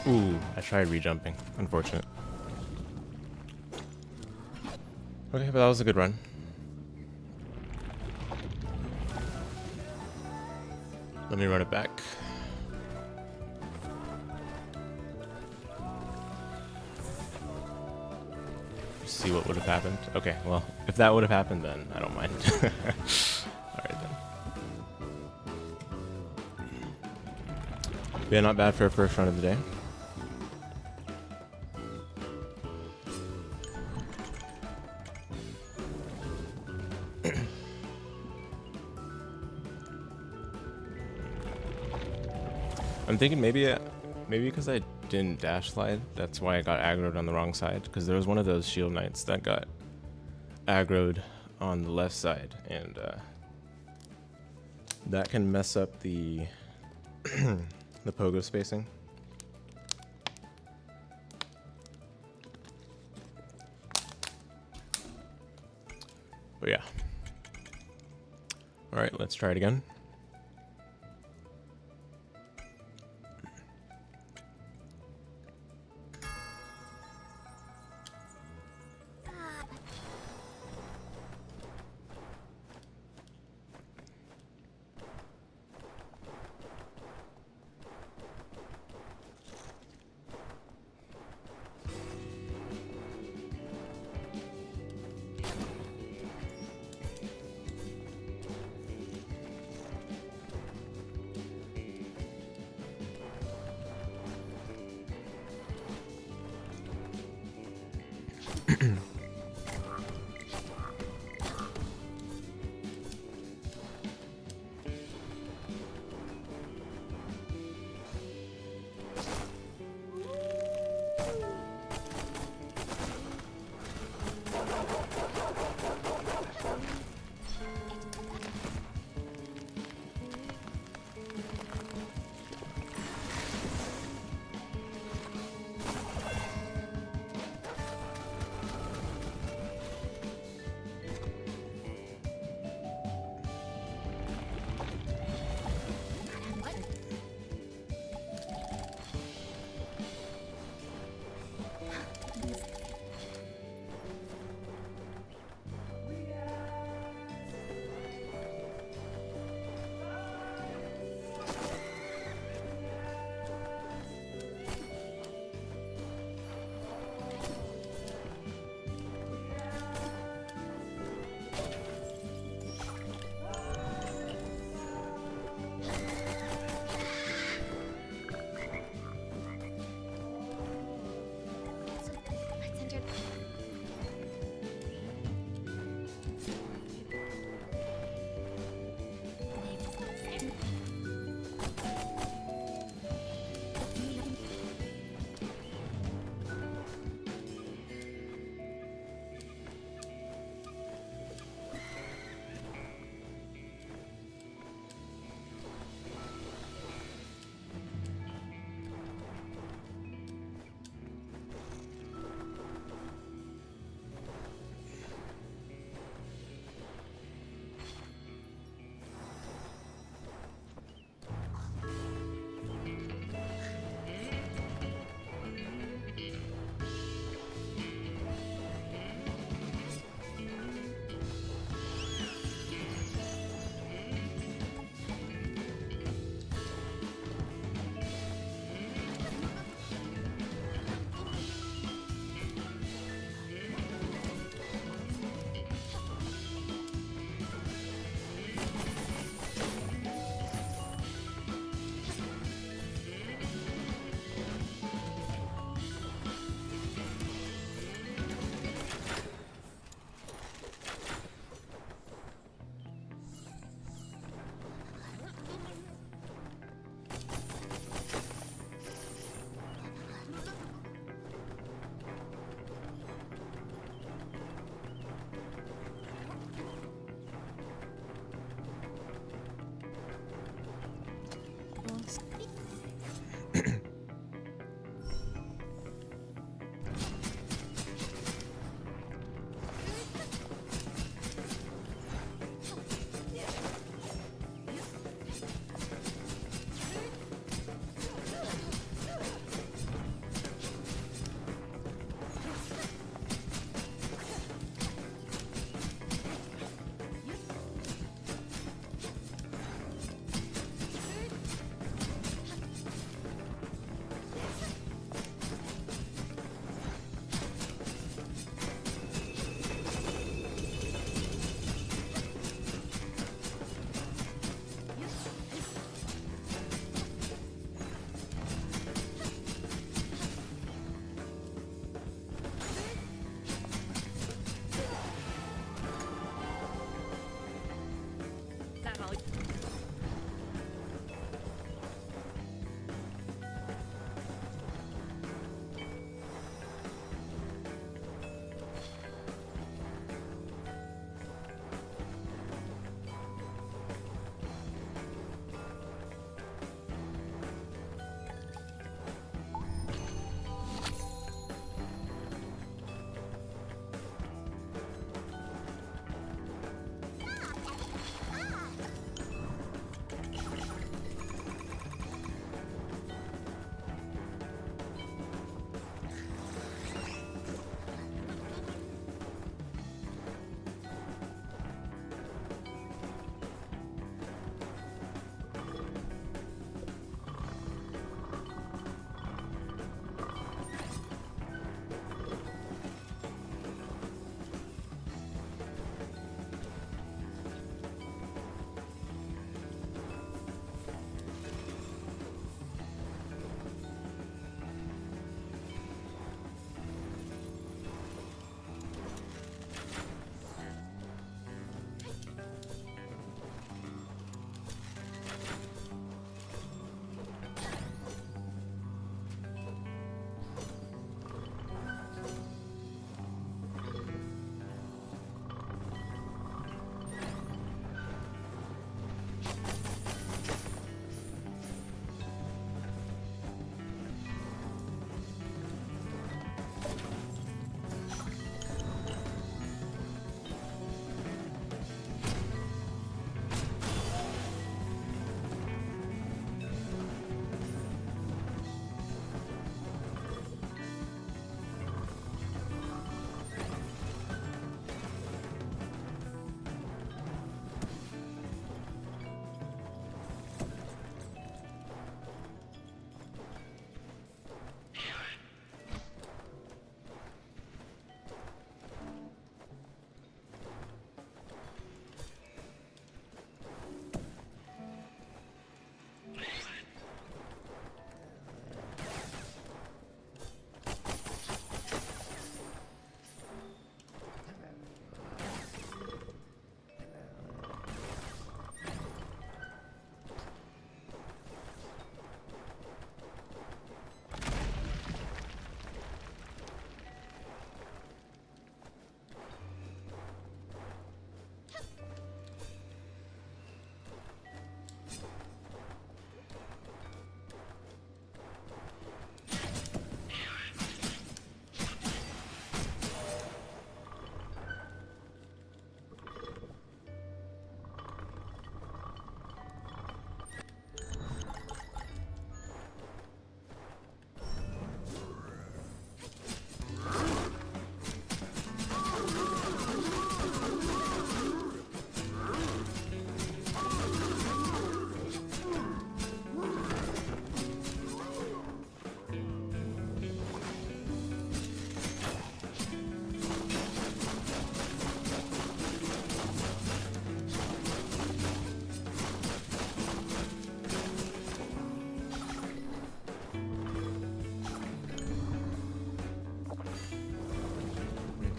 Ooh, I tried rejumping. Unfortunate. Okay, but that was a good run. Let me run it back. See what would have happened. Okay, well, if that would have happened, then I don't mind. Alright then. Yeah, not bad for a first run of the day. I'm thinking maybe because I didn't dash slide, that's why I got aggroed on the wrong side, because there was one of those shield knights that got aggroed on the left side, and that can mess up the the pogo spacing. But yeah. All right, let's try it again.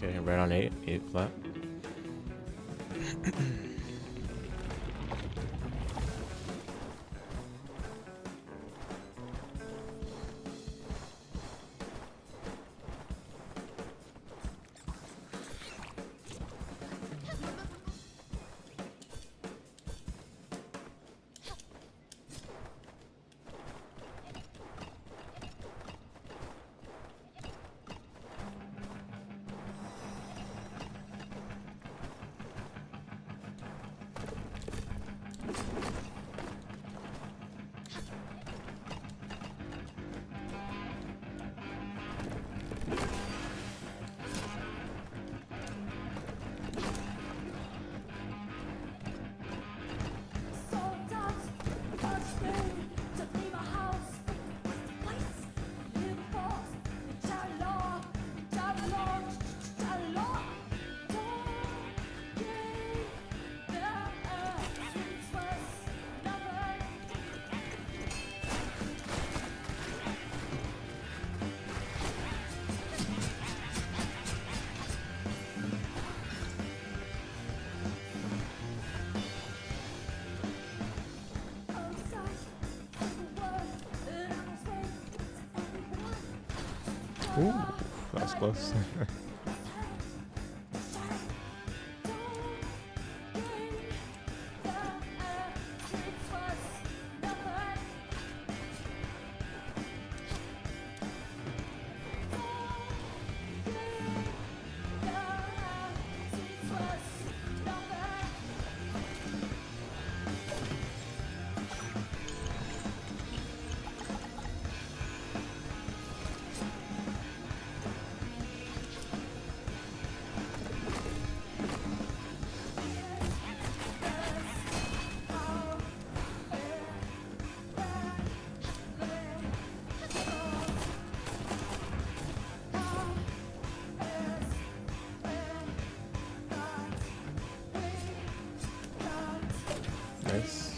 Okay, right on 8, 8 flat. Ooh, that was close. Nice.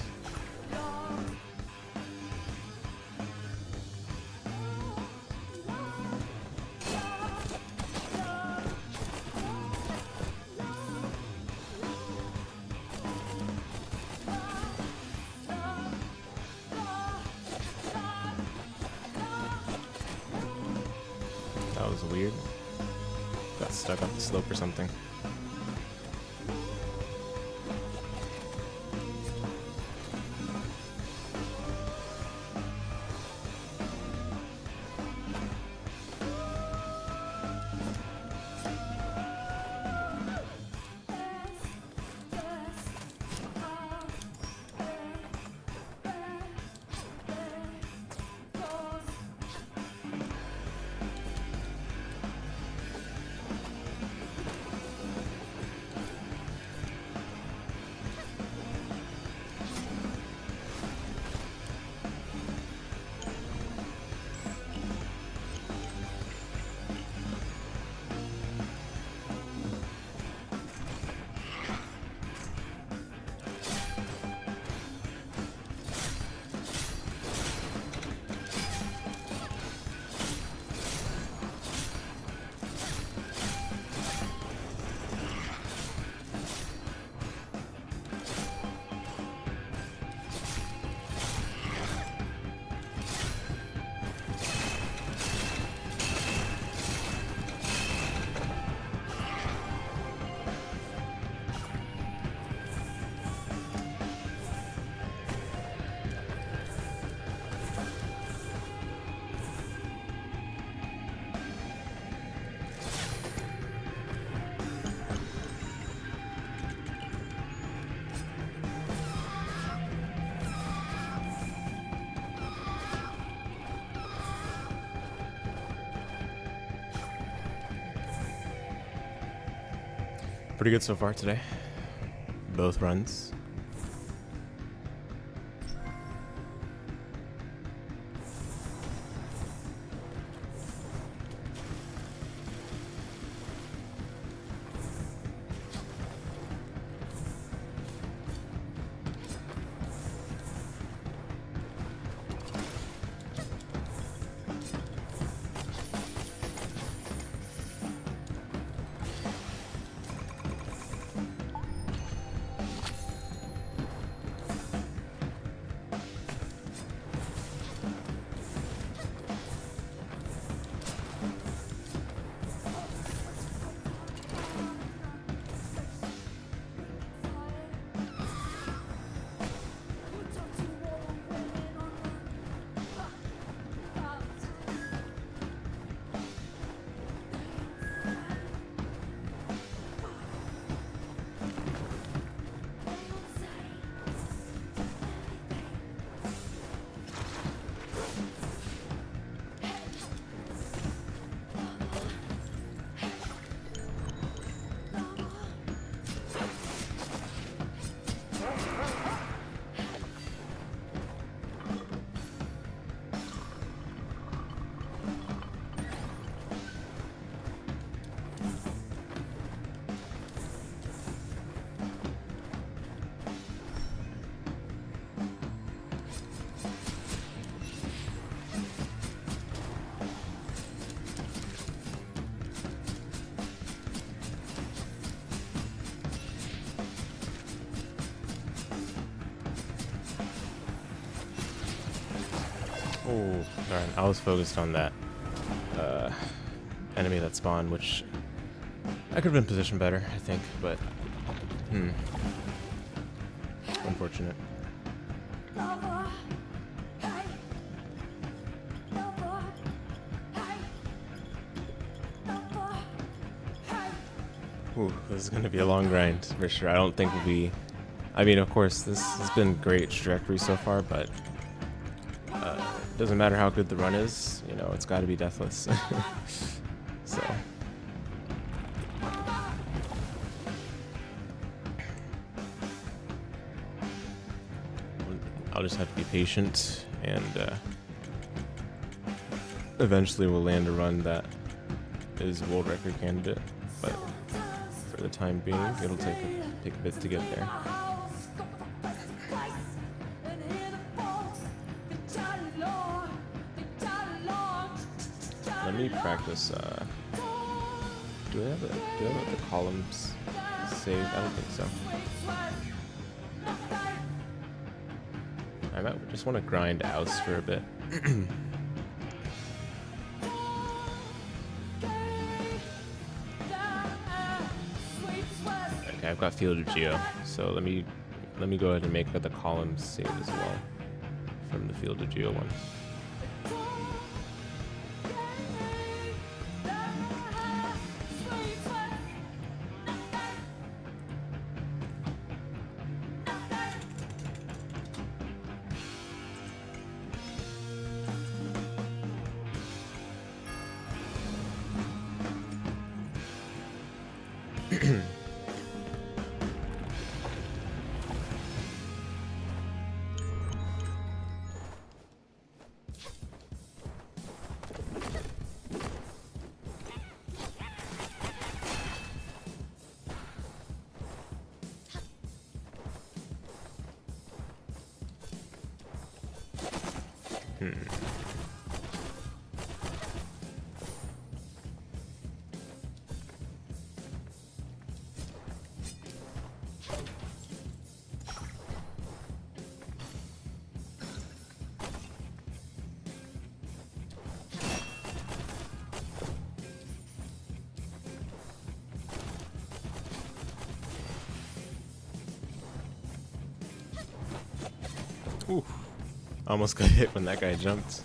That was weird. Got stuck up the slope or something. Pretty good so far today. Both runs. Oh, darn. I was focused on that enemy that spawned, which I could have been positioned better, I think, but unfortunate. Ooh, this is going to be a long grind for sure. I don't think we'll be... I mean, of course, this has been great trajectory so far, but it doesn't matter how good the run is, you know, it's got to be deathless. So... I'll just have to be patient, and eventually we'll land a run that is world record candidate, but for the time being, it'll take a bit to get there. Let me practice. Do I have the columns saved? I don't think so. I might just want to grind oust for a bit. Okay, I've got field of geo, so let me go ahead and make the columns saved as well from the field of geo one. Ooh, almost got hit when that guy jumped.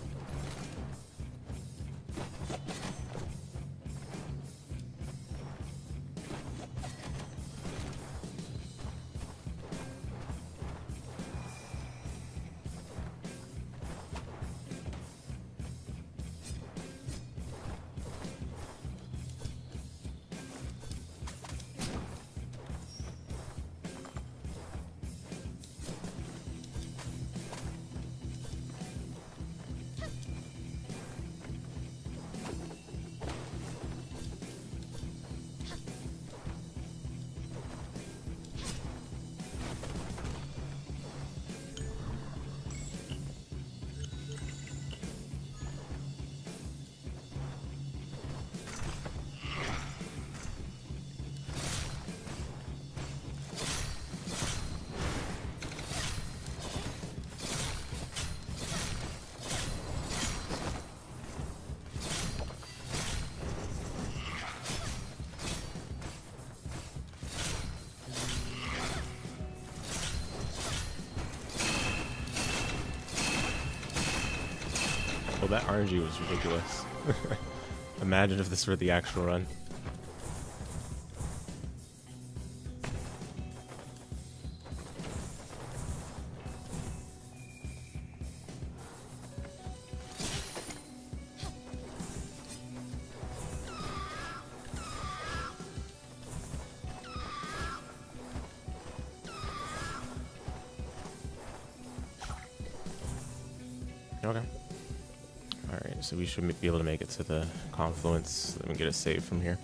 Well, that RNG was ridiculous. Imagine if this were the actual run. Okay. Alright, so we should be able to make it to the confluence. Let me get a save from here.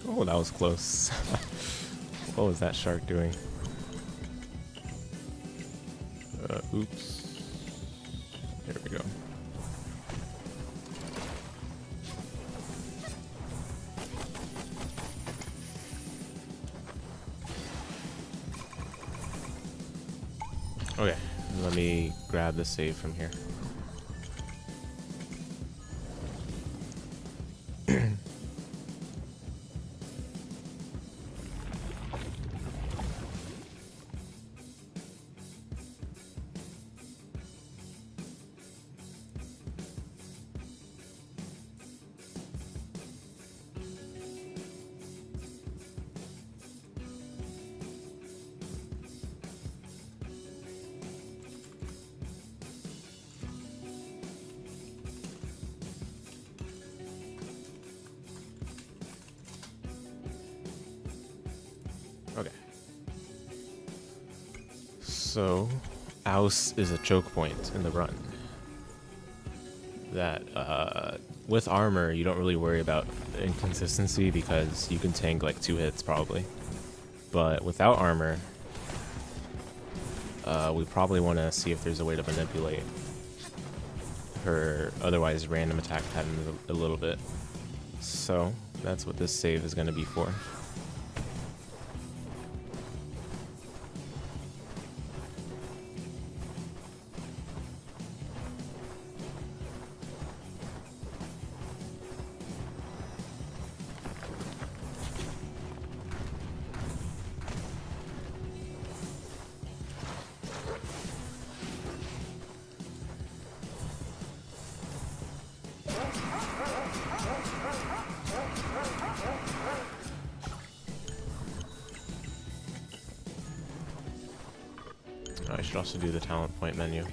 Oh, that was close. What was that shark doing? Oops. There we go. Okay, let me grab the save from here. Okay. So, Aus is a choke point in the run. That, with armor, you don't really worry about inconsistency because you can tank like 2 hits probably. But without armor, we probably want to see if there's a way to manipulate her otherwise random attack pattern a little bit. So, that's what this save is going to be for. I should also do the talent point menu.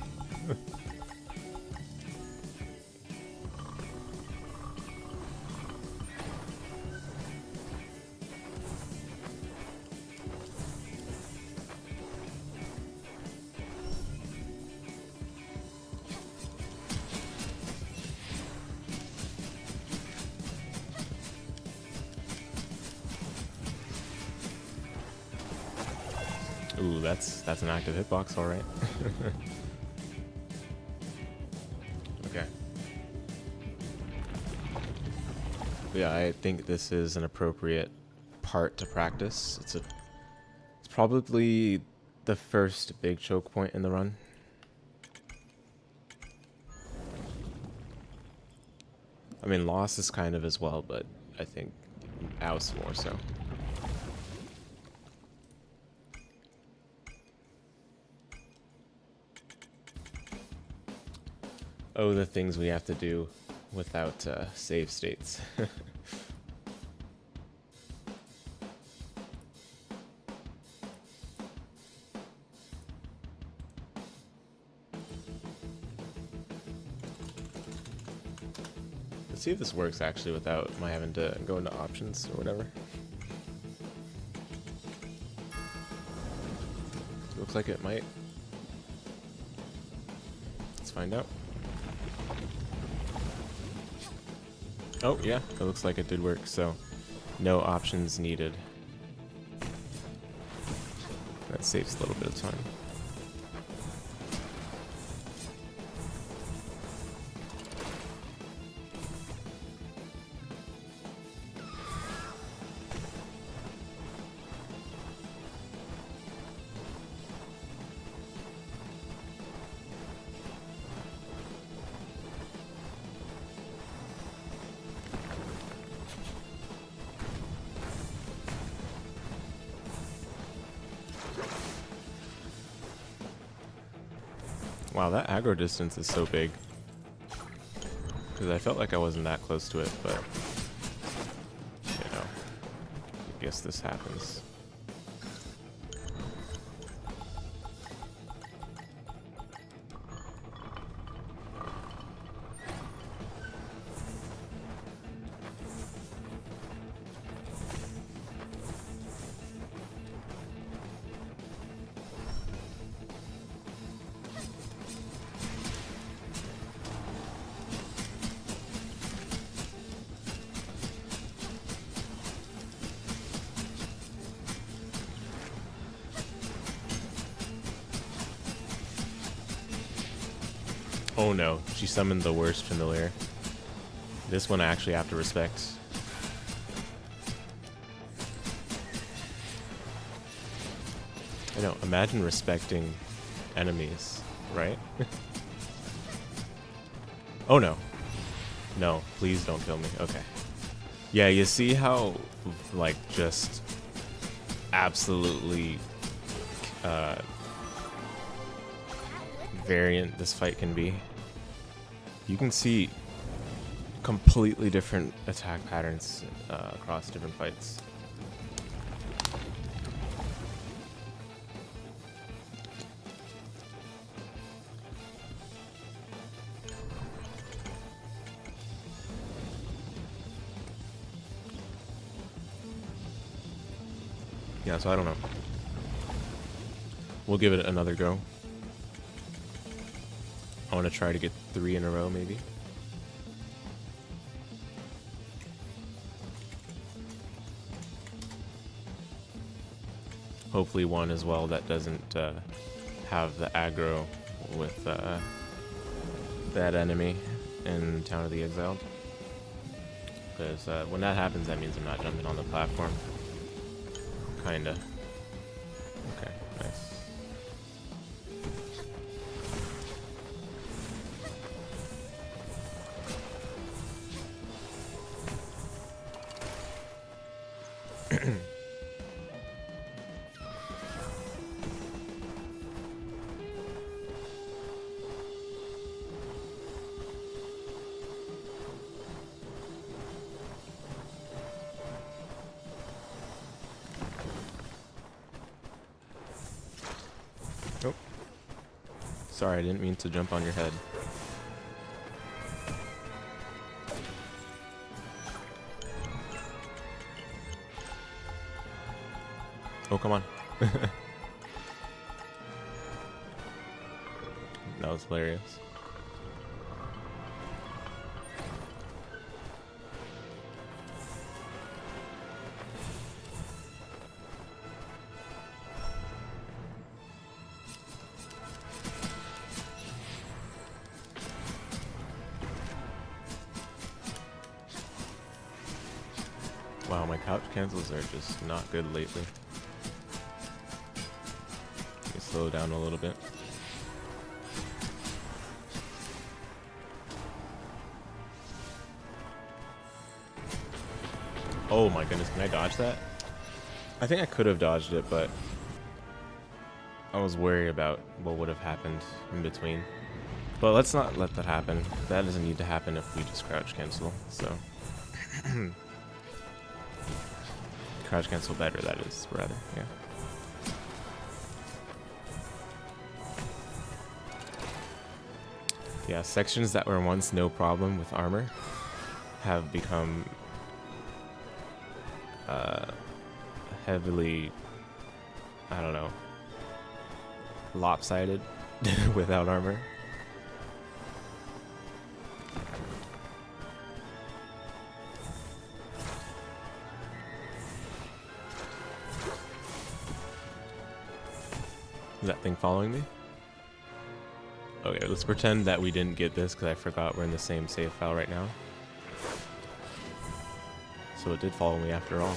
Ooh, that's an active hitbox, all right. Okay. But yeah, I think this is an appropriate part to practice. It's probably the first big choke point in the run. I mean, loss is kind of as well, but I think Aus more so. Oh, the things we have to do without save states. Let's see if this works actually without my having to go into options or whatever. Looks like it might. Let's find out. Oh, yeah, it looks like it did work, so no options needed. That saves a little bit of time. Wow, that aggro distance is so big. Because I felt like I wasn't that close to it, but you know, I guess this happens. Oh no, she summoned the worst familiar. This one I actually have to respect. I know, imagine respecting enemies, right? Oh no. No, please don't kill me. Okay. Yeah, you see how, like, just absolutely variant this fight can be. You can see completely different attack patterns across different fights. Yeah, so I don't know. We'll give it another go. I want to try to get 3 in a row, maybe. Hopefully one as well that doesn't have the aggro with that enemy in Town of the Exiled. Because when that happens, that means I'm not jumping on the platform. Kinda. Okay, nice. Oh. Sorry, I didn't mean to jump on your head. Oh, come on. That was hilarious. Wow, my couch cancels are just not good lately. Let me slow down a little bit. Oh my goodness, can I dodge that? I think I could have dodged it, but I was worried about what would have happened in between. But let's not let that happen. That doesn't need to happen if we just crouch cancel, so. Crouch cancel better, that is, rather, yeah. Yeah, sections that were once no problem with armor have become heavily, I don't know, lopsided without armor. Is that thing following me? Okay, let's pretend that we didn't get this because I forgot we're in the same save file right now. So it did follow me after all.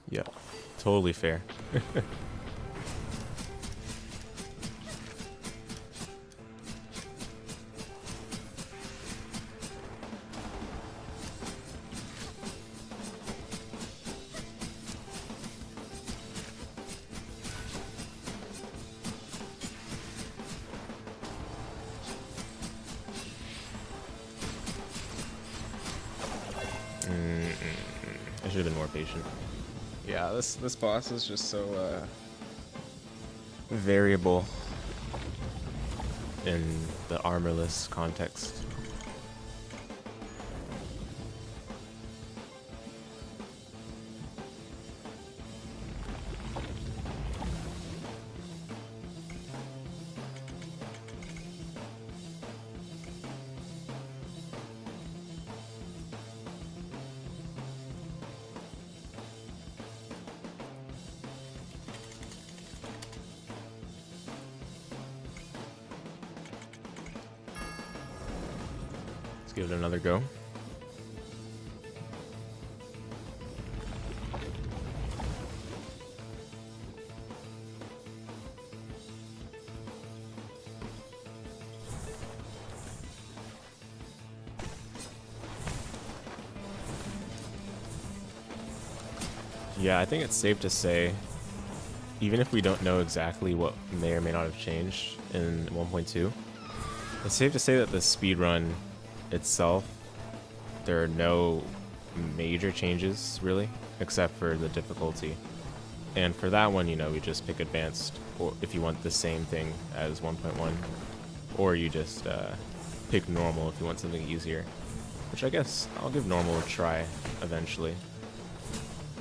Yeah, totally fair. I should have been more patient. Yeah, this boss is just so variable in the armorless context. Let's give it another go. Yeah, I think it's safe to say, even if we don't know exactly what may or may not have changed in 1.2, it's safe to say that the speedrun itself, there are no major changes, really, except for the difficulty. And for that one, you know, we just pick advanced, or if you want the same thing as 1.1, or you just pick normal if you want something easier, which I guess I'll give normal a try eventually.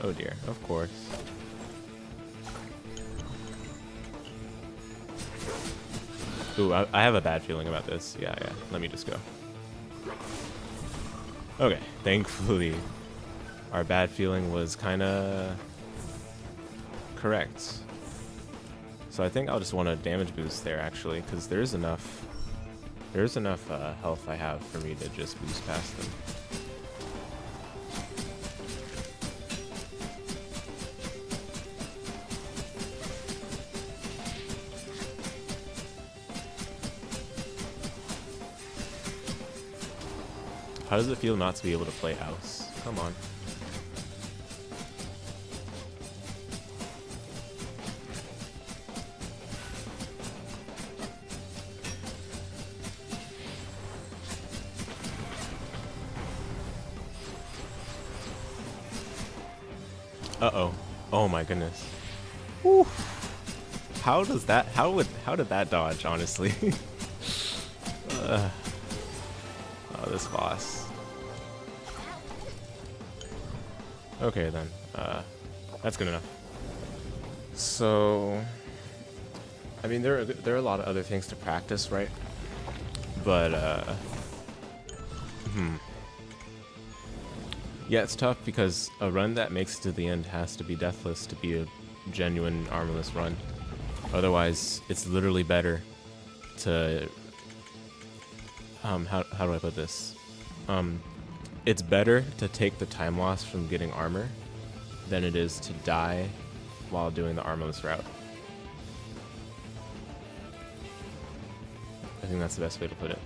Oh dear, of course. Ooh, I have a bad feeling about this. Yeah, let me just go. Okay, thankfully, our bad feeling was kinda correct. So I think I'll just want a damage boost there, actually, because there's enough health I have for me to just boost past them. How does it feel not to be able to play house? Come on. Uh-oh. Oh my goodness. Whew. How did that dodge, honestly? Oh, this boss. Okay then, that's good enough. So, I mean, there are a lot of other things to practice, right? But yeah, it's tough because a run that makes it to the end has to be deathless to be a genuine armorless run. Otherwise, it's literally better to how do I put this? It's better to take the time loss from getting armor than it is to die while doing the armorless route. I think that's the best way to put it.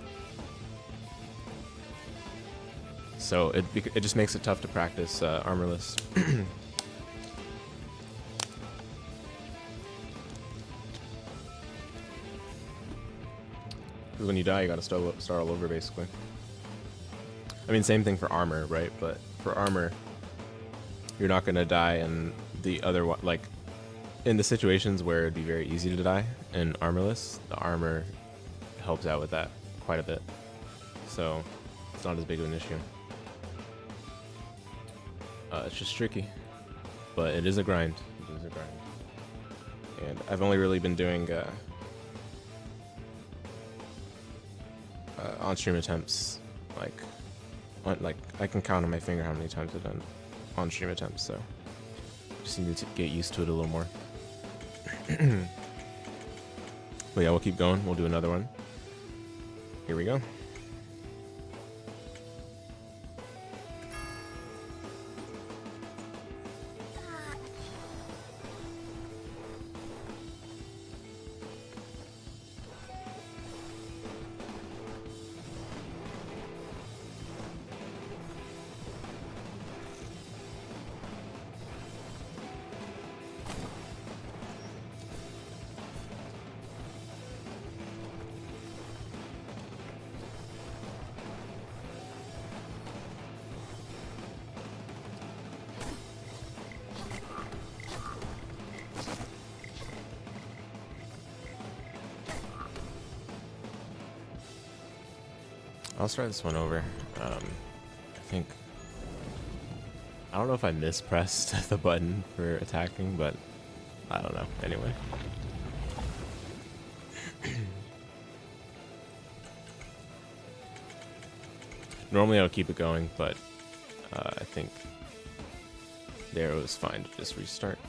So it just makes it tough to practice armorless. Because when you die, you gotta start all over, basically. I mean, same thing for armor, right? But for armor, you're not gonna die in the other one. Like, in the situations where it'd be very easy to die in armorless, the armor helps out with that quite a bit. So it's not as big of an issue. It's just tricky, but it is a grind. It is a grind. And I've only really been doing on-stream attempts, like I can count on my finger how many times I've done on-stream attempts, so just need to get used to it a little more. But yeah, we'll keep going. We'll do another one. Here we go. I'll start this one over. I don't know if I mispressed the button for attacking, but I don't know. Anyway. Normally I would keep it going, but I think there it was fine to just restart.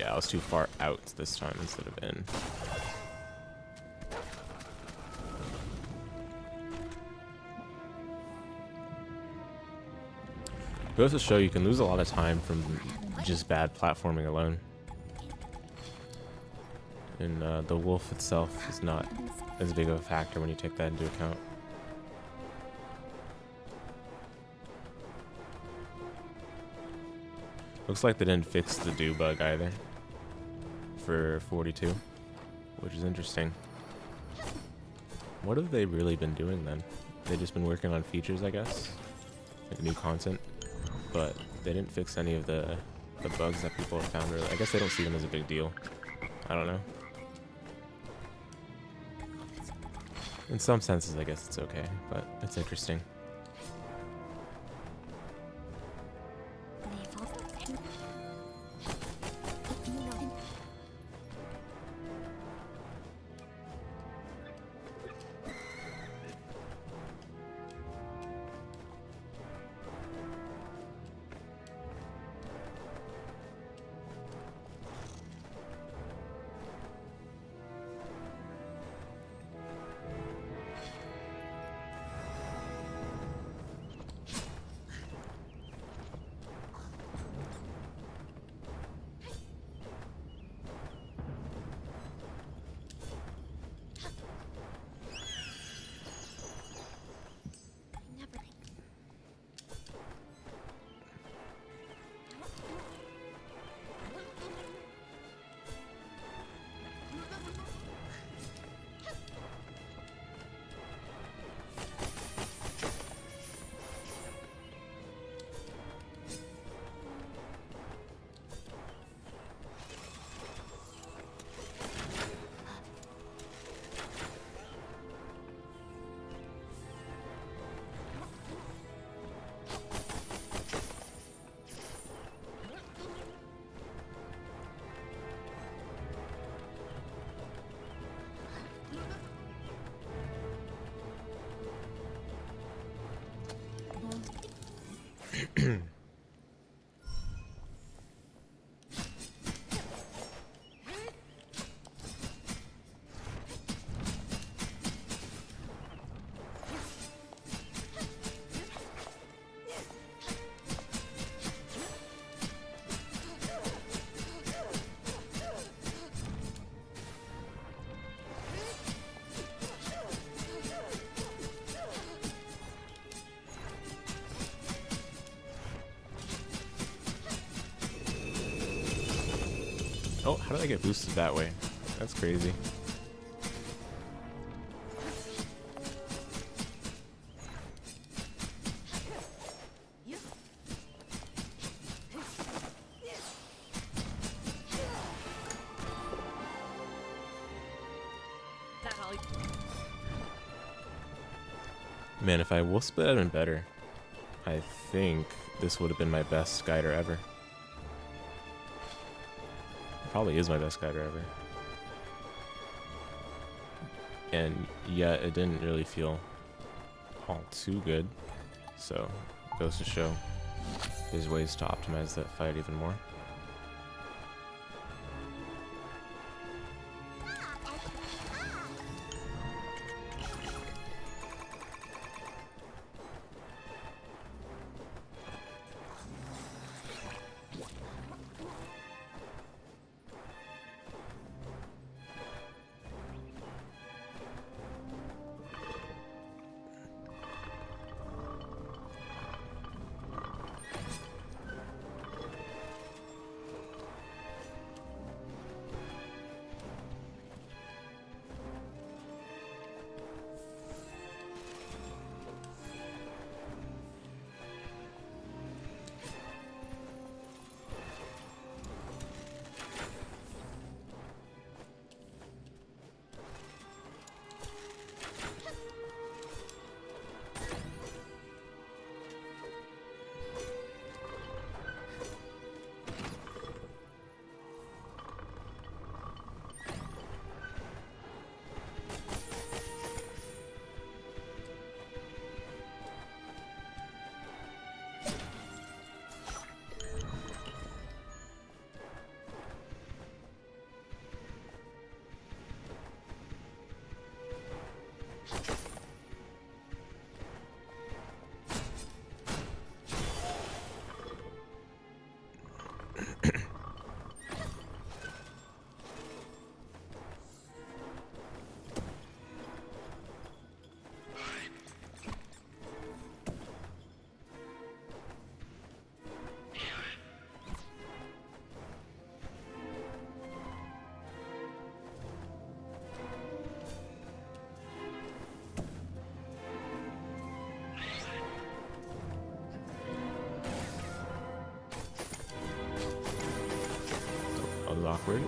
Yeah, I was too far out this time instead of in. Goes to show you can lose a lot of time from just bad platforming alone. And the wolf itself is not as big of a factor when you take that into account. Looks like they didn't fix the do bug either for 42, which is interesting. What have they really been doing then? They've just been working on features, I guess, like new content, but they didn't fix any of the bugs that people have found. Really, I guess they don't see them as a big deal. I don't know. In some senses, I guess it's okay, but it's interesting. Oh, how did I get boosted that way? That's crazy. Man, if I wolf split had been better, I think this would have been my best guider ever. Probably is my best guider ever. And yet it didn't really feel all too good. So goes to show there's ways to optimize that fight even more. awkward.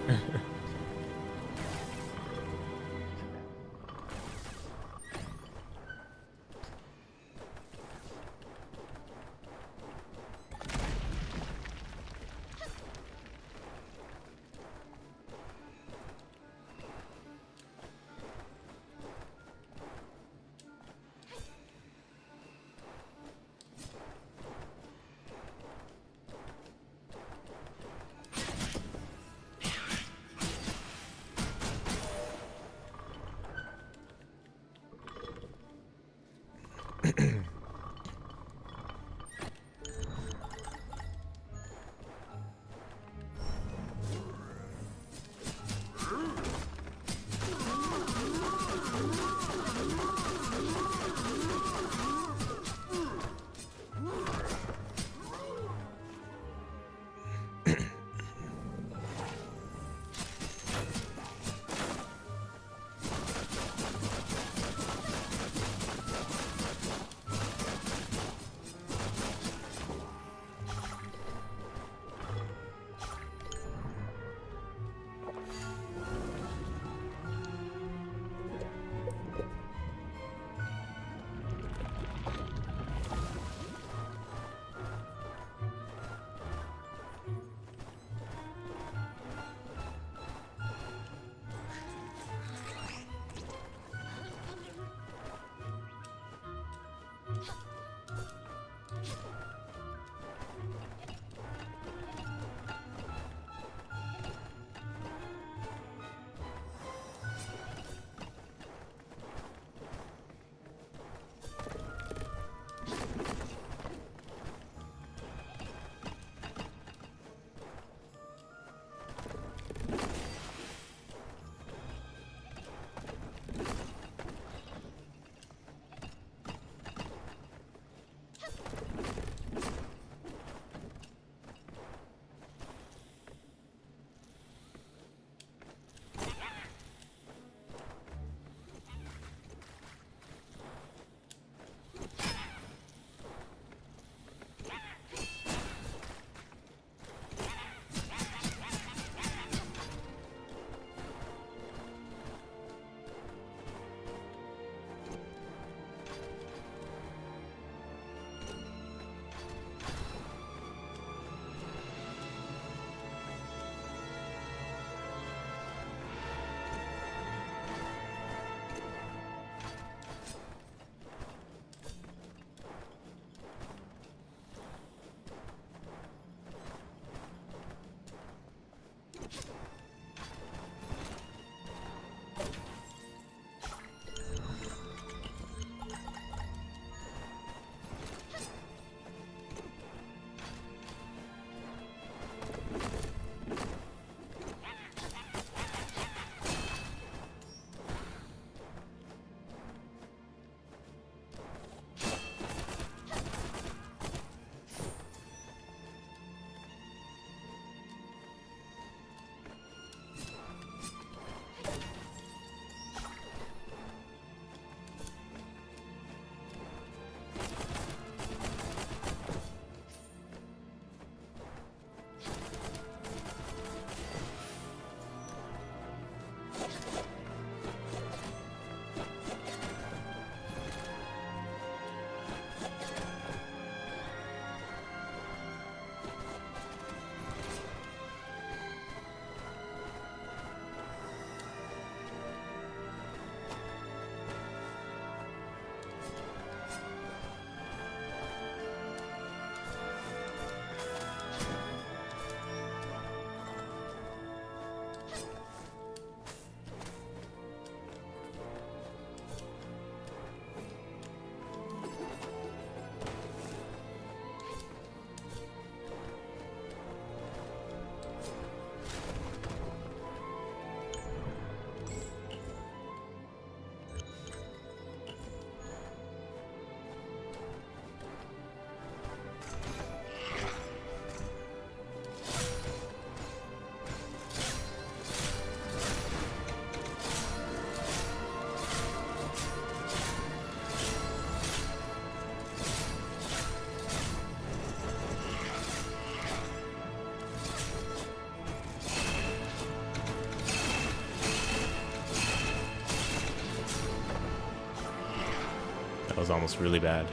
was almost really bad.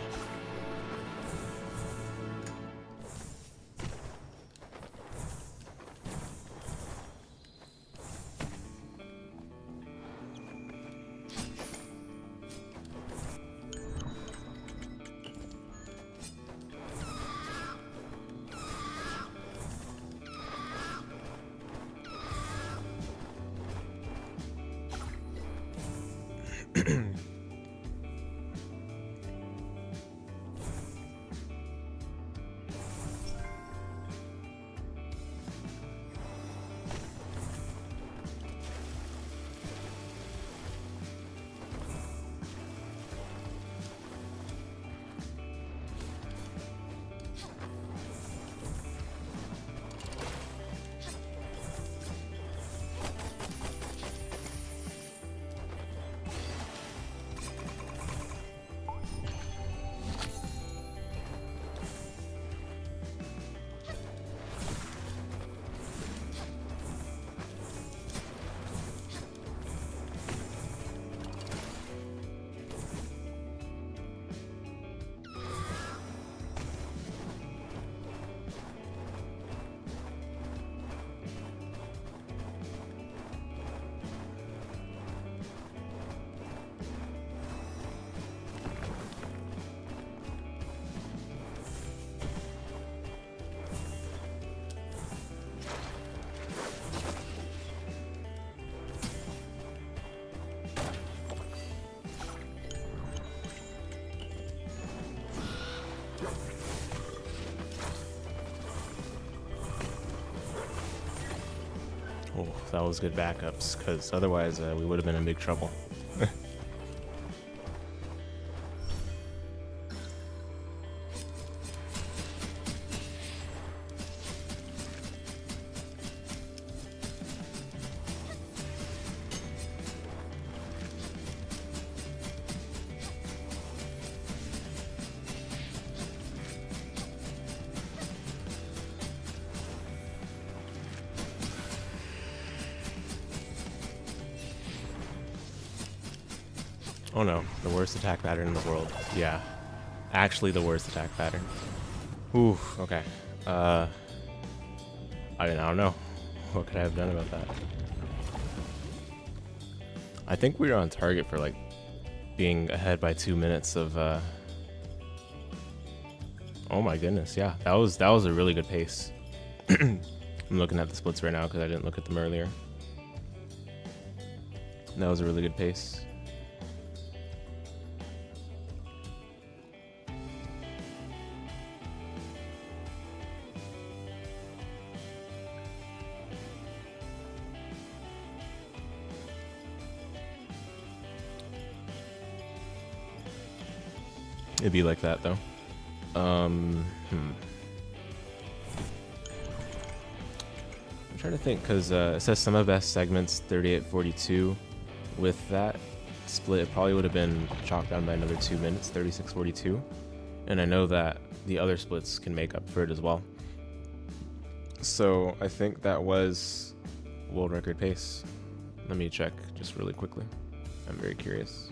Oh, that was good backups, because otherwise we would have been in big trouble. Oh no, the worst attack pattern in the world. Yeah, actually the worst attack pattern. Ooh, okay. I don't know. What could I have done about that? I think we were on target for like being ahead by 2 minutes of oh my goodness, yeah. That was a really good pace. I'm looking at the splits right now because I didn't look at them earlier. That was a really good pace. It'd be like that though. I'm trying to think because it says some of best segments 3842. With that split, it probably would have been chalked down by another 2 minutes, 3642. And I know that the other splits can make up for it as well. So I think that was world record pace. Let me check just really quickly. I'm very curious.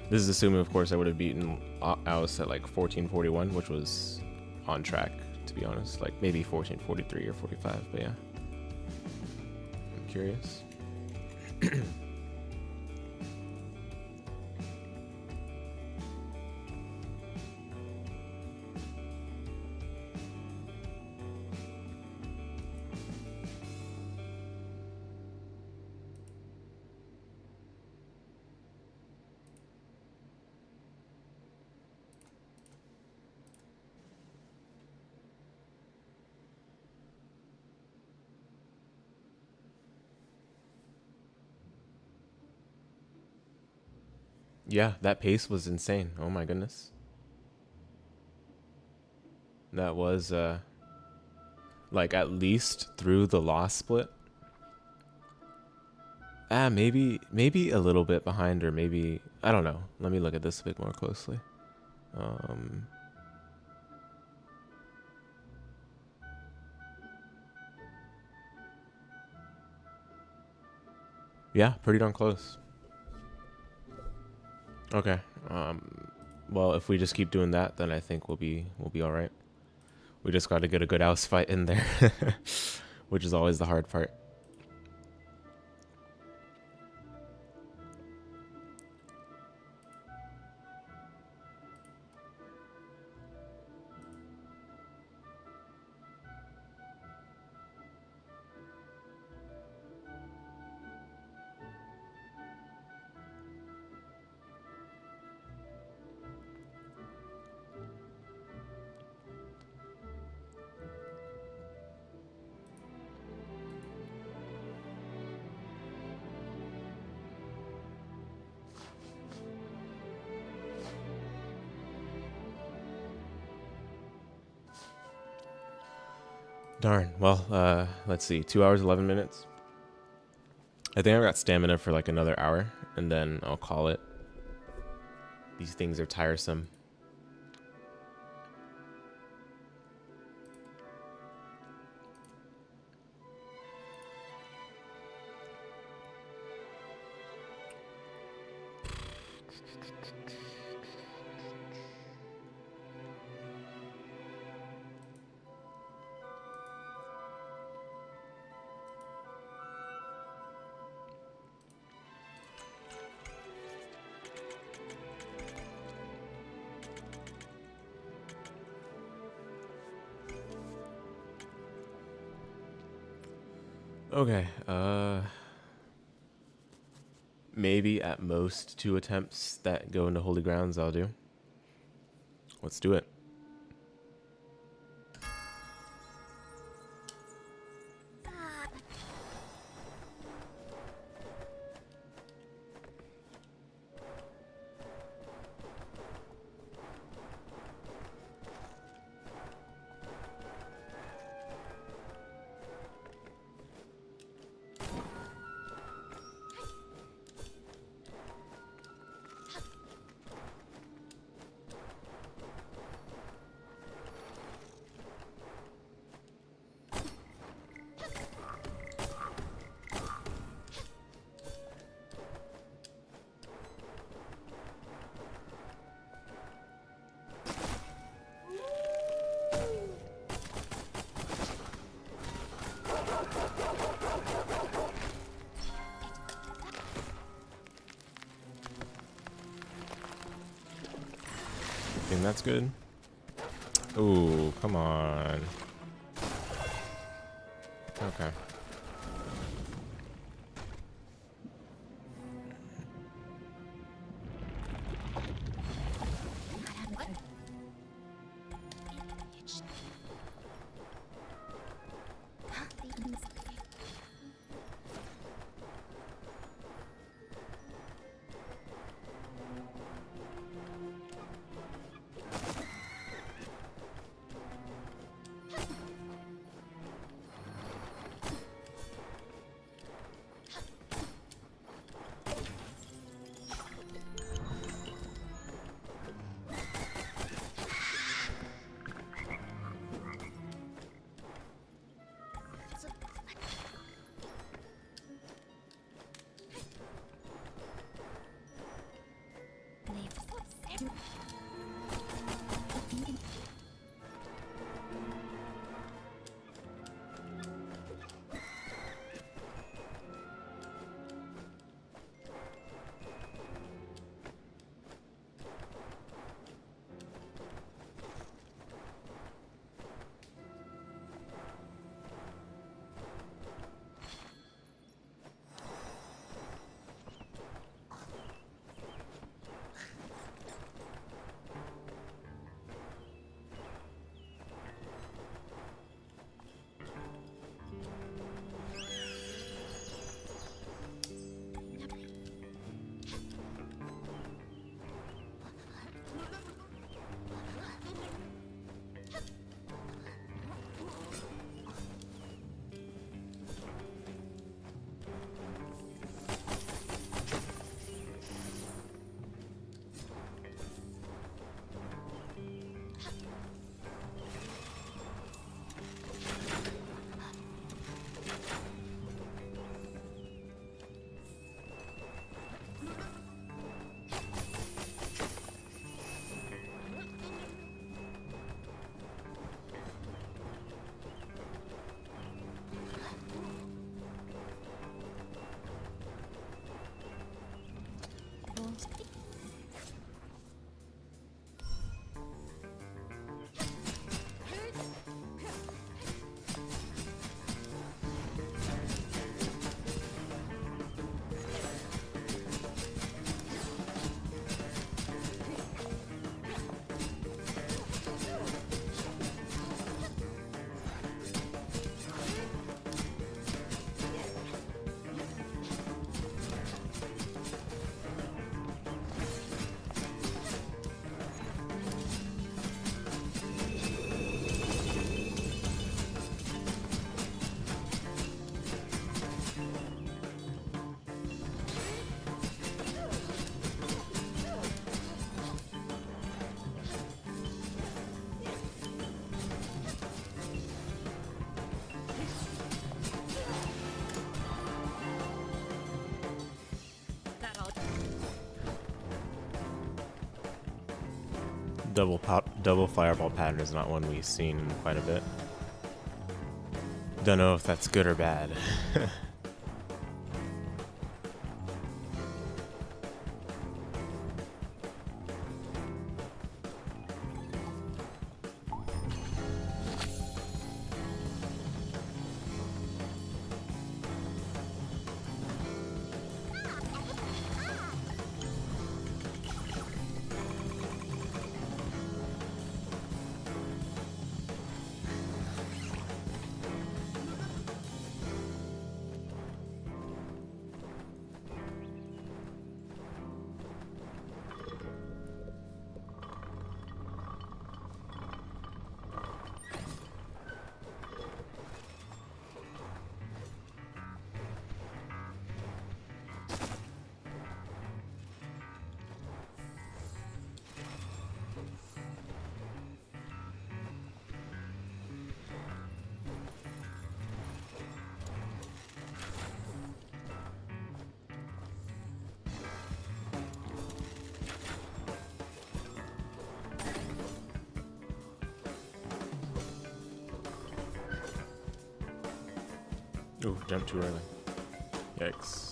This is assuming, of course, I would have beaten Alice at like 1441, which was on track, to be honest. Like maybe 1443 or 45, but yeah. I'm curious. Yeah, that pace was insane. Oh my goodness. That was like at least through the loss split. Maybe a little bit behind, or maybe I don't know. Let me look at this a bit more closely. Yeah, pretty darn close. Okay. Well, if we just keep doing that, then I think we'll be all right. We just got to get a good house fight in there, which is always the hard part. Darn. Well, let's see. 2 hours, 11 minutes. I think I've got stamina for like another hour, and then I'll call it. These things are tiresome. Okay, maybe at most 2 attempts that go into Holy Grounds I'll do. Let's do it. I think that's good. Ooh, come on. Okay. double fireball pattern is not one we've seen quite a bit. Don't know if that's good or bad. Ooh, jumped too early. Yikes.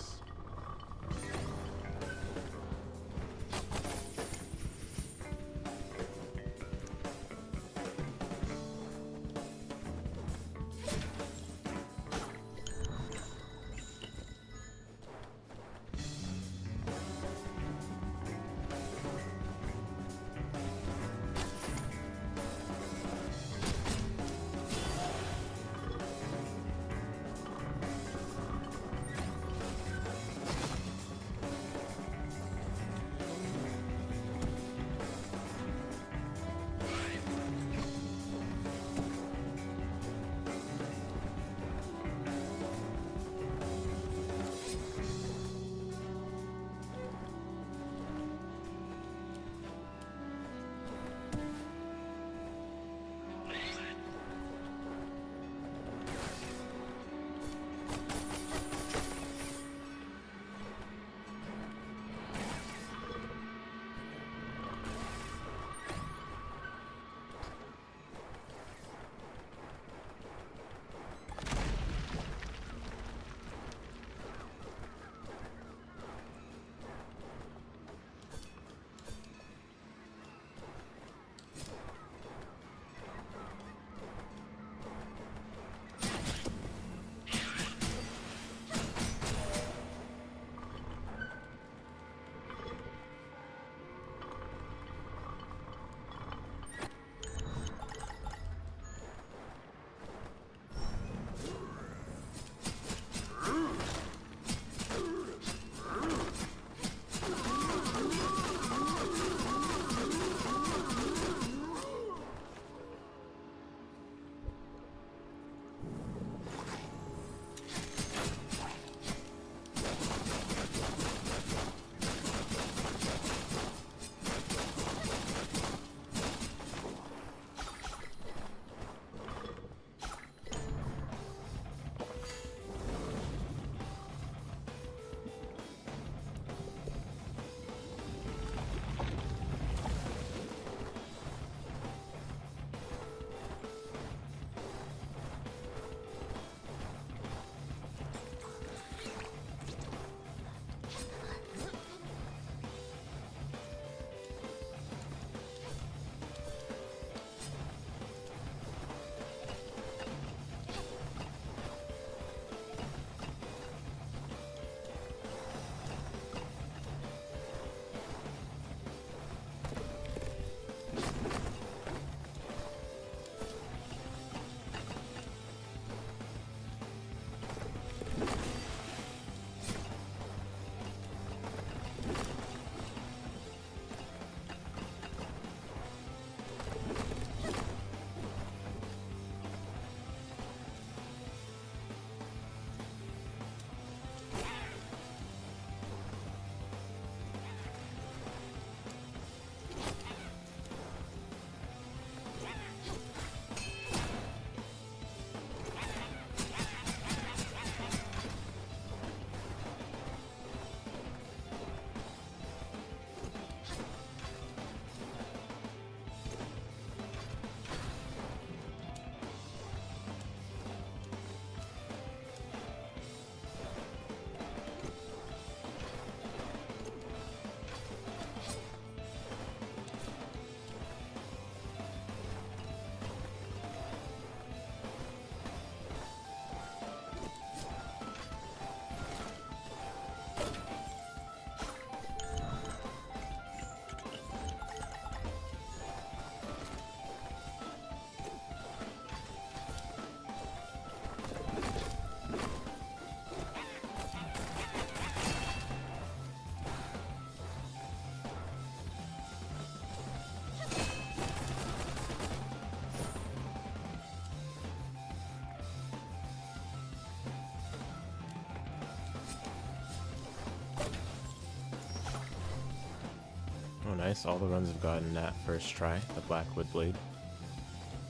nice. All the runs have gotten that first try. The Blackwood blade.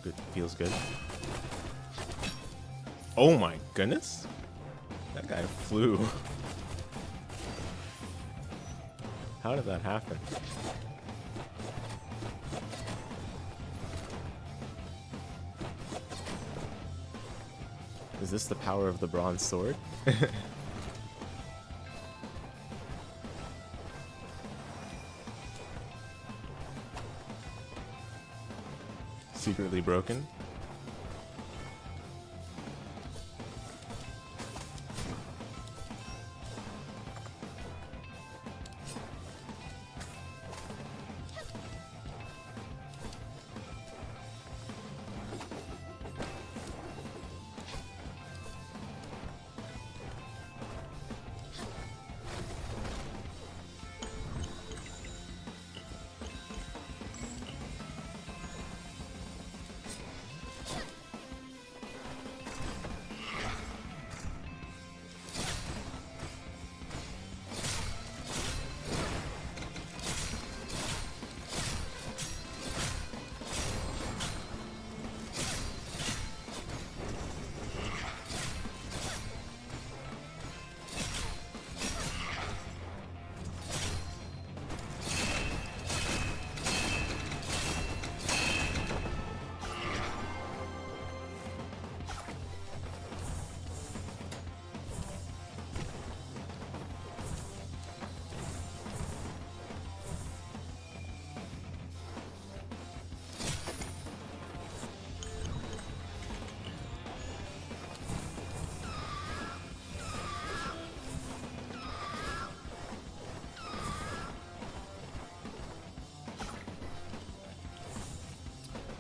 Good, feels good. Oh my goodness! That guy flew. How did that happen? Is this the power of the bronze sword? Secretly broken?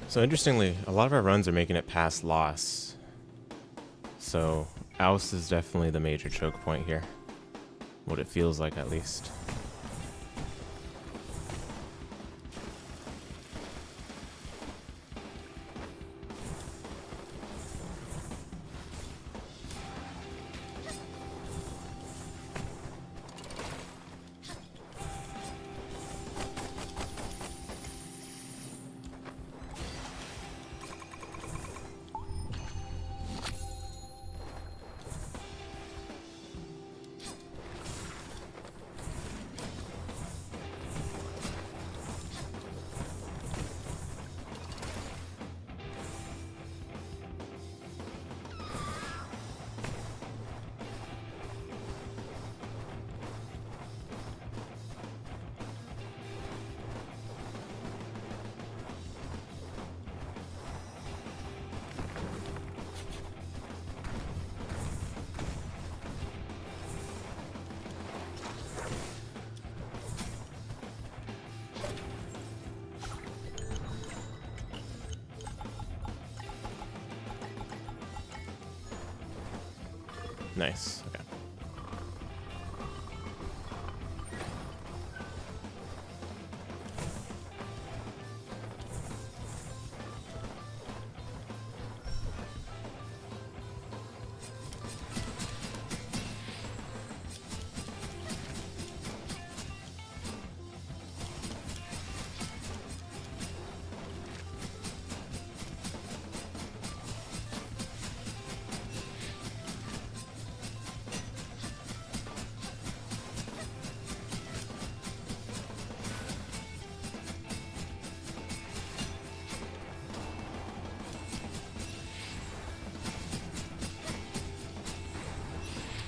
So interestingly, a lot of our runs are making it past loss. So Oust is definitely the major choke point here. What it feels like, at least. Nice. Okay.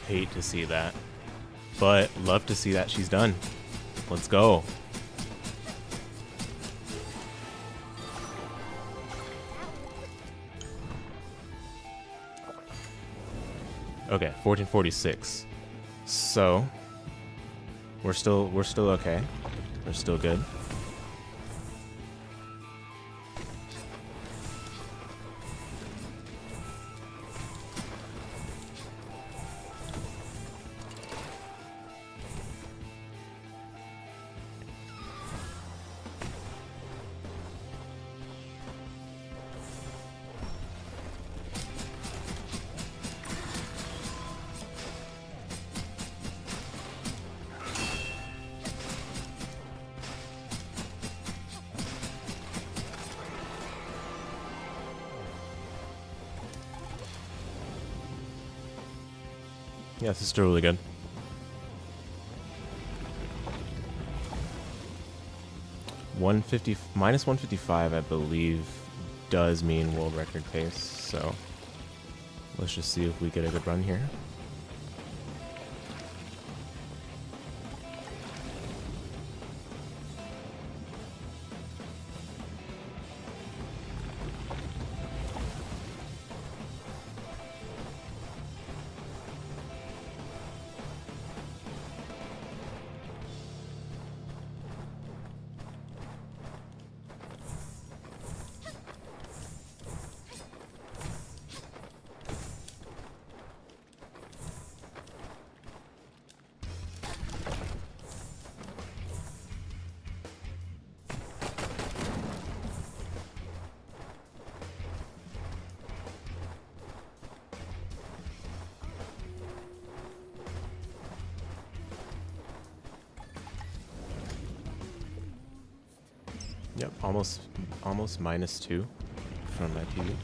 Hate to see that, but love to see that she's done. Let's go. Okay, 1446. So we're still okay. We're still good. Yeah, this is still really good. Minus 155, I believe, does mean world record pace. So let's just see if we get a good run here. Yep, almost -2 from my TV.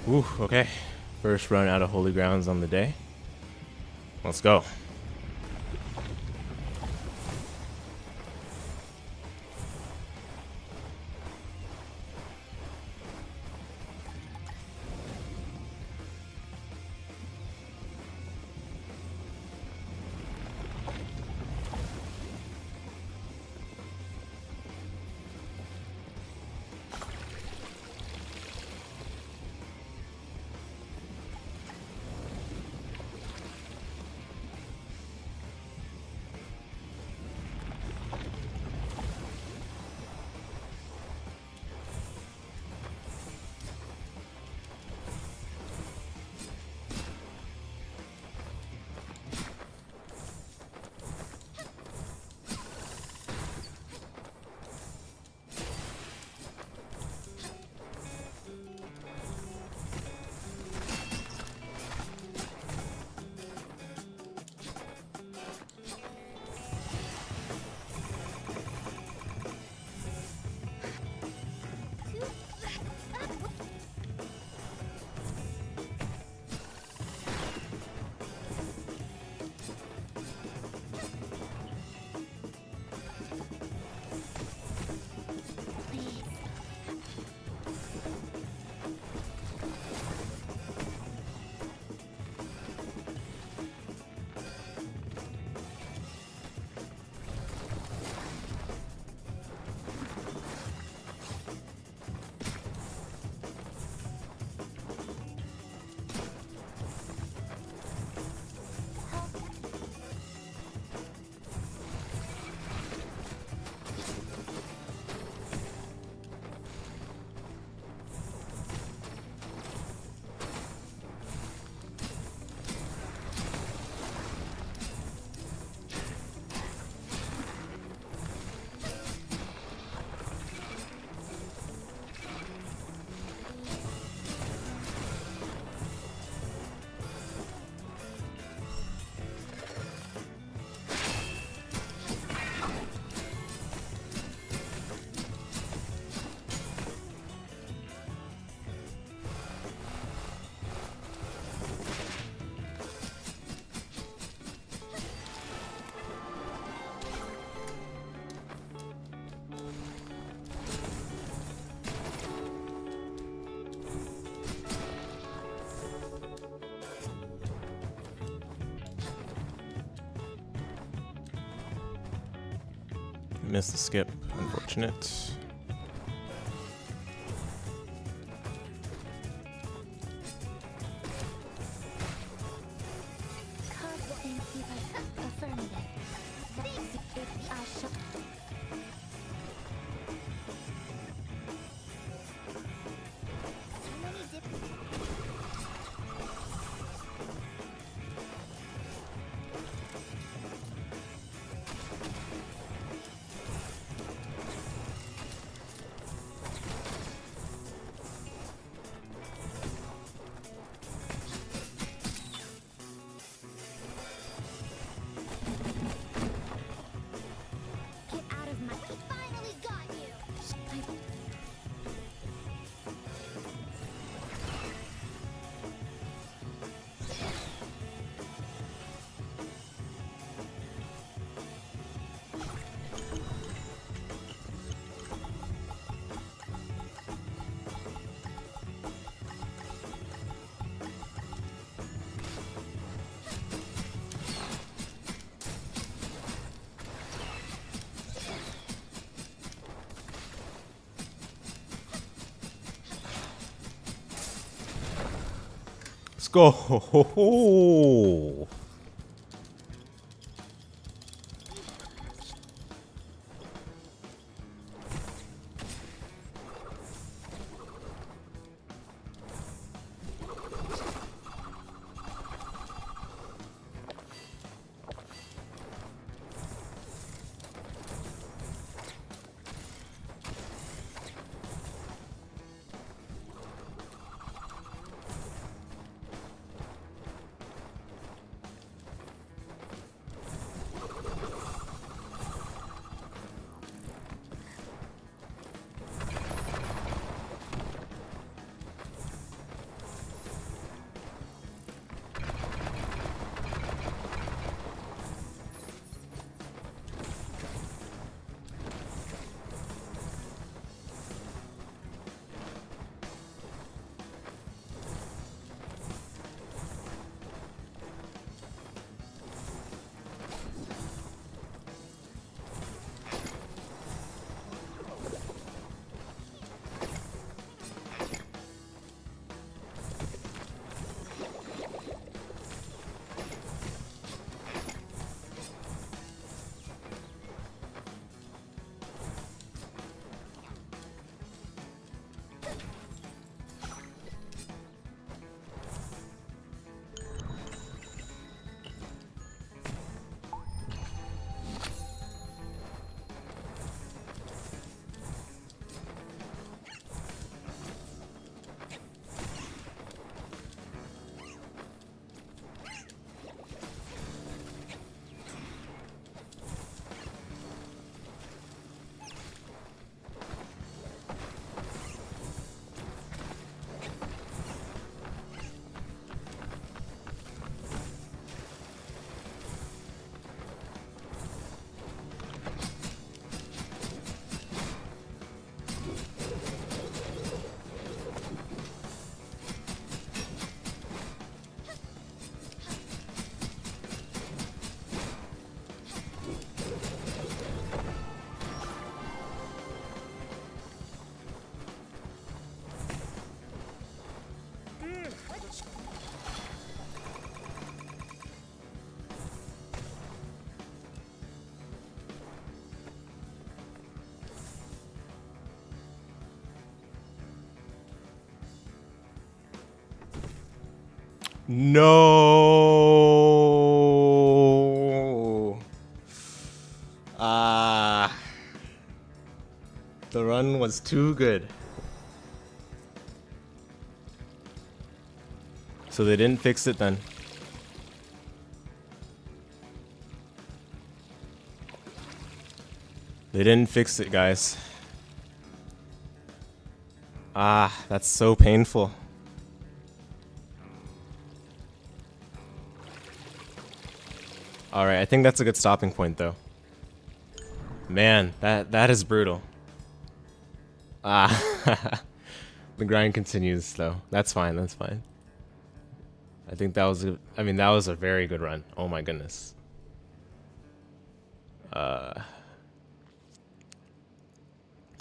Ooh, okay. First run out of Holy Grounds on the day. Let's go. Missed the skip. Unfortunate. Let's go. No. The run was too good. So they didn't fix it then. They didn't fix it, guys. That's so painful. Alright, I think that's a good stopping point though. Man, that is brutal. The grind continues though. That's fine, that's fine. I think that was that was a very good run. Oh my goodness.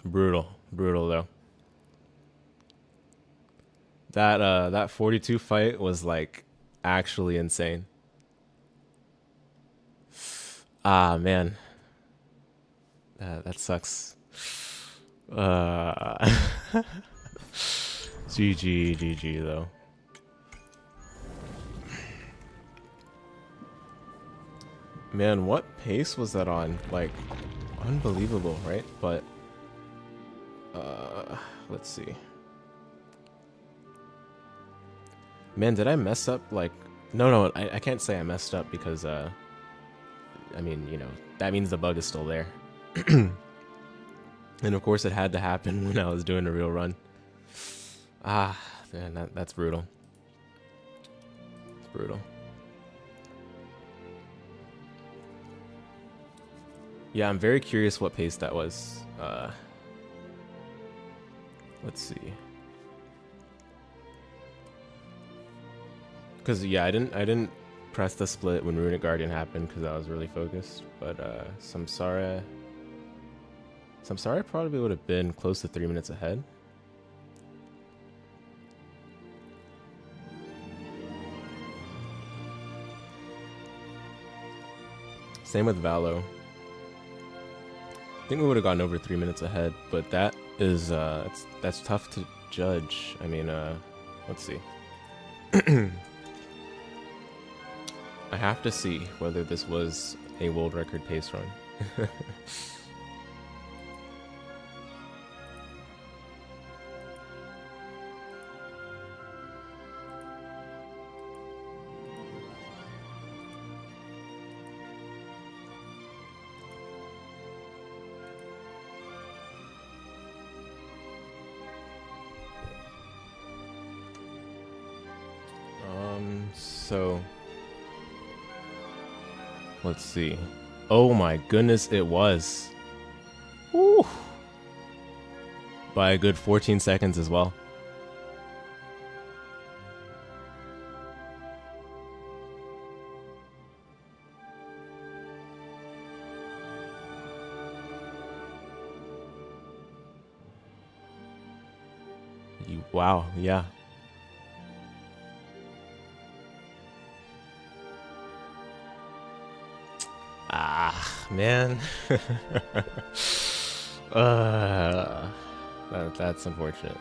Brutal, brutal though. That 42 fight was like actually insane. Ah man, that sucks. GG though. Man, what pace was that on? Like, unbelievable, right? But let's see. Man, did I mess up? Like, no, I can't say I messed up because I mean, you know, that means the bug is still there. And of course it had to happen when I was doing a real run. Ah, man, that's brutal. It's brutal. Yeah, I'm very curious what pace that was. Let's see. Cause yeah, I didn't press the split when Runic Guardian happened because I was really focused. But Samsara probably would have been close to 3 minutes ahead. Same with Valo. I think we would have gone over 3 minutes ahead, but that is that's tough to judge. I mean, let's see. I have to see whether this was a world record pace run. So let's see. Oh my goodness, it was. Woo. By a good 14 seconds as well. Wow, yeah. Ah, man. That's unfortunate.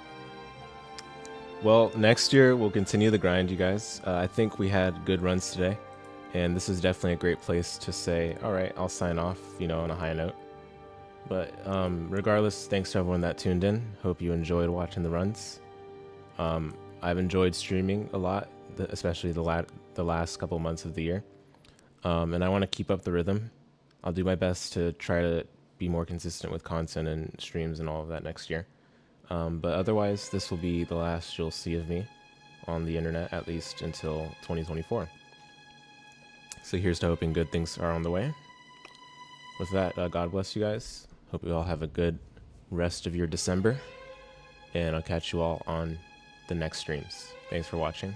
Well, next year we'll continue the grind, you guys. I think we had good runs today, and this is definitely a great place to say, all right, I'll sign off, you know, on a high note. But regardless, thanks to everyone that tuned in. Hope you enjoyed watching the runs. I've enjoyed streaming a lot, especially the last couple months of the year. And I want to keep up the rhythm. I'll do my best to try to be more consistent with content and streams and all of that next year. But otherwise, this will be the last you'll see of me on the internet, at least until 2024. So here's to hoping good things are on the way. With that, God bless you guys. Hope you all have a good rest of your December. And I'll catch you all on the next streams. Thanks for watching.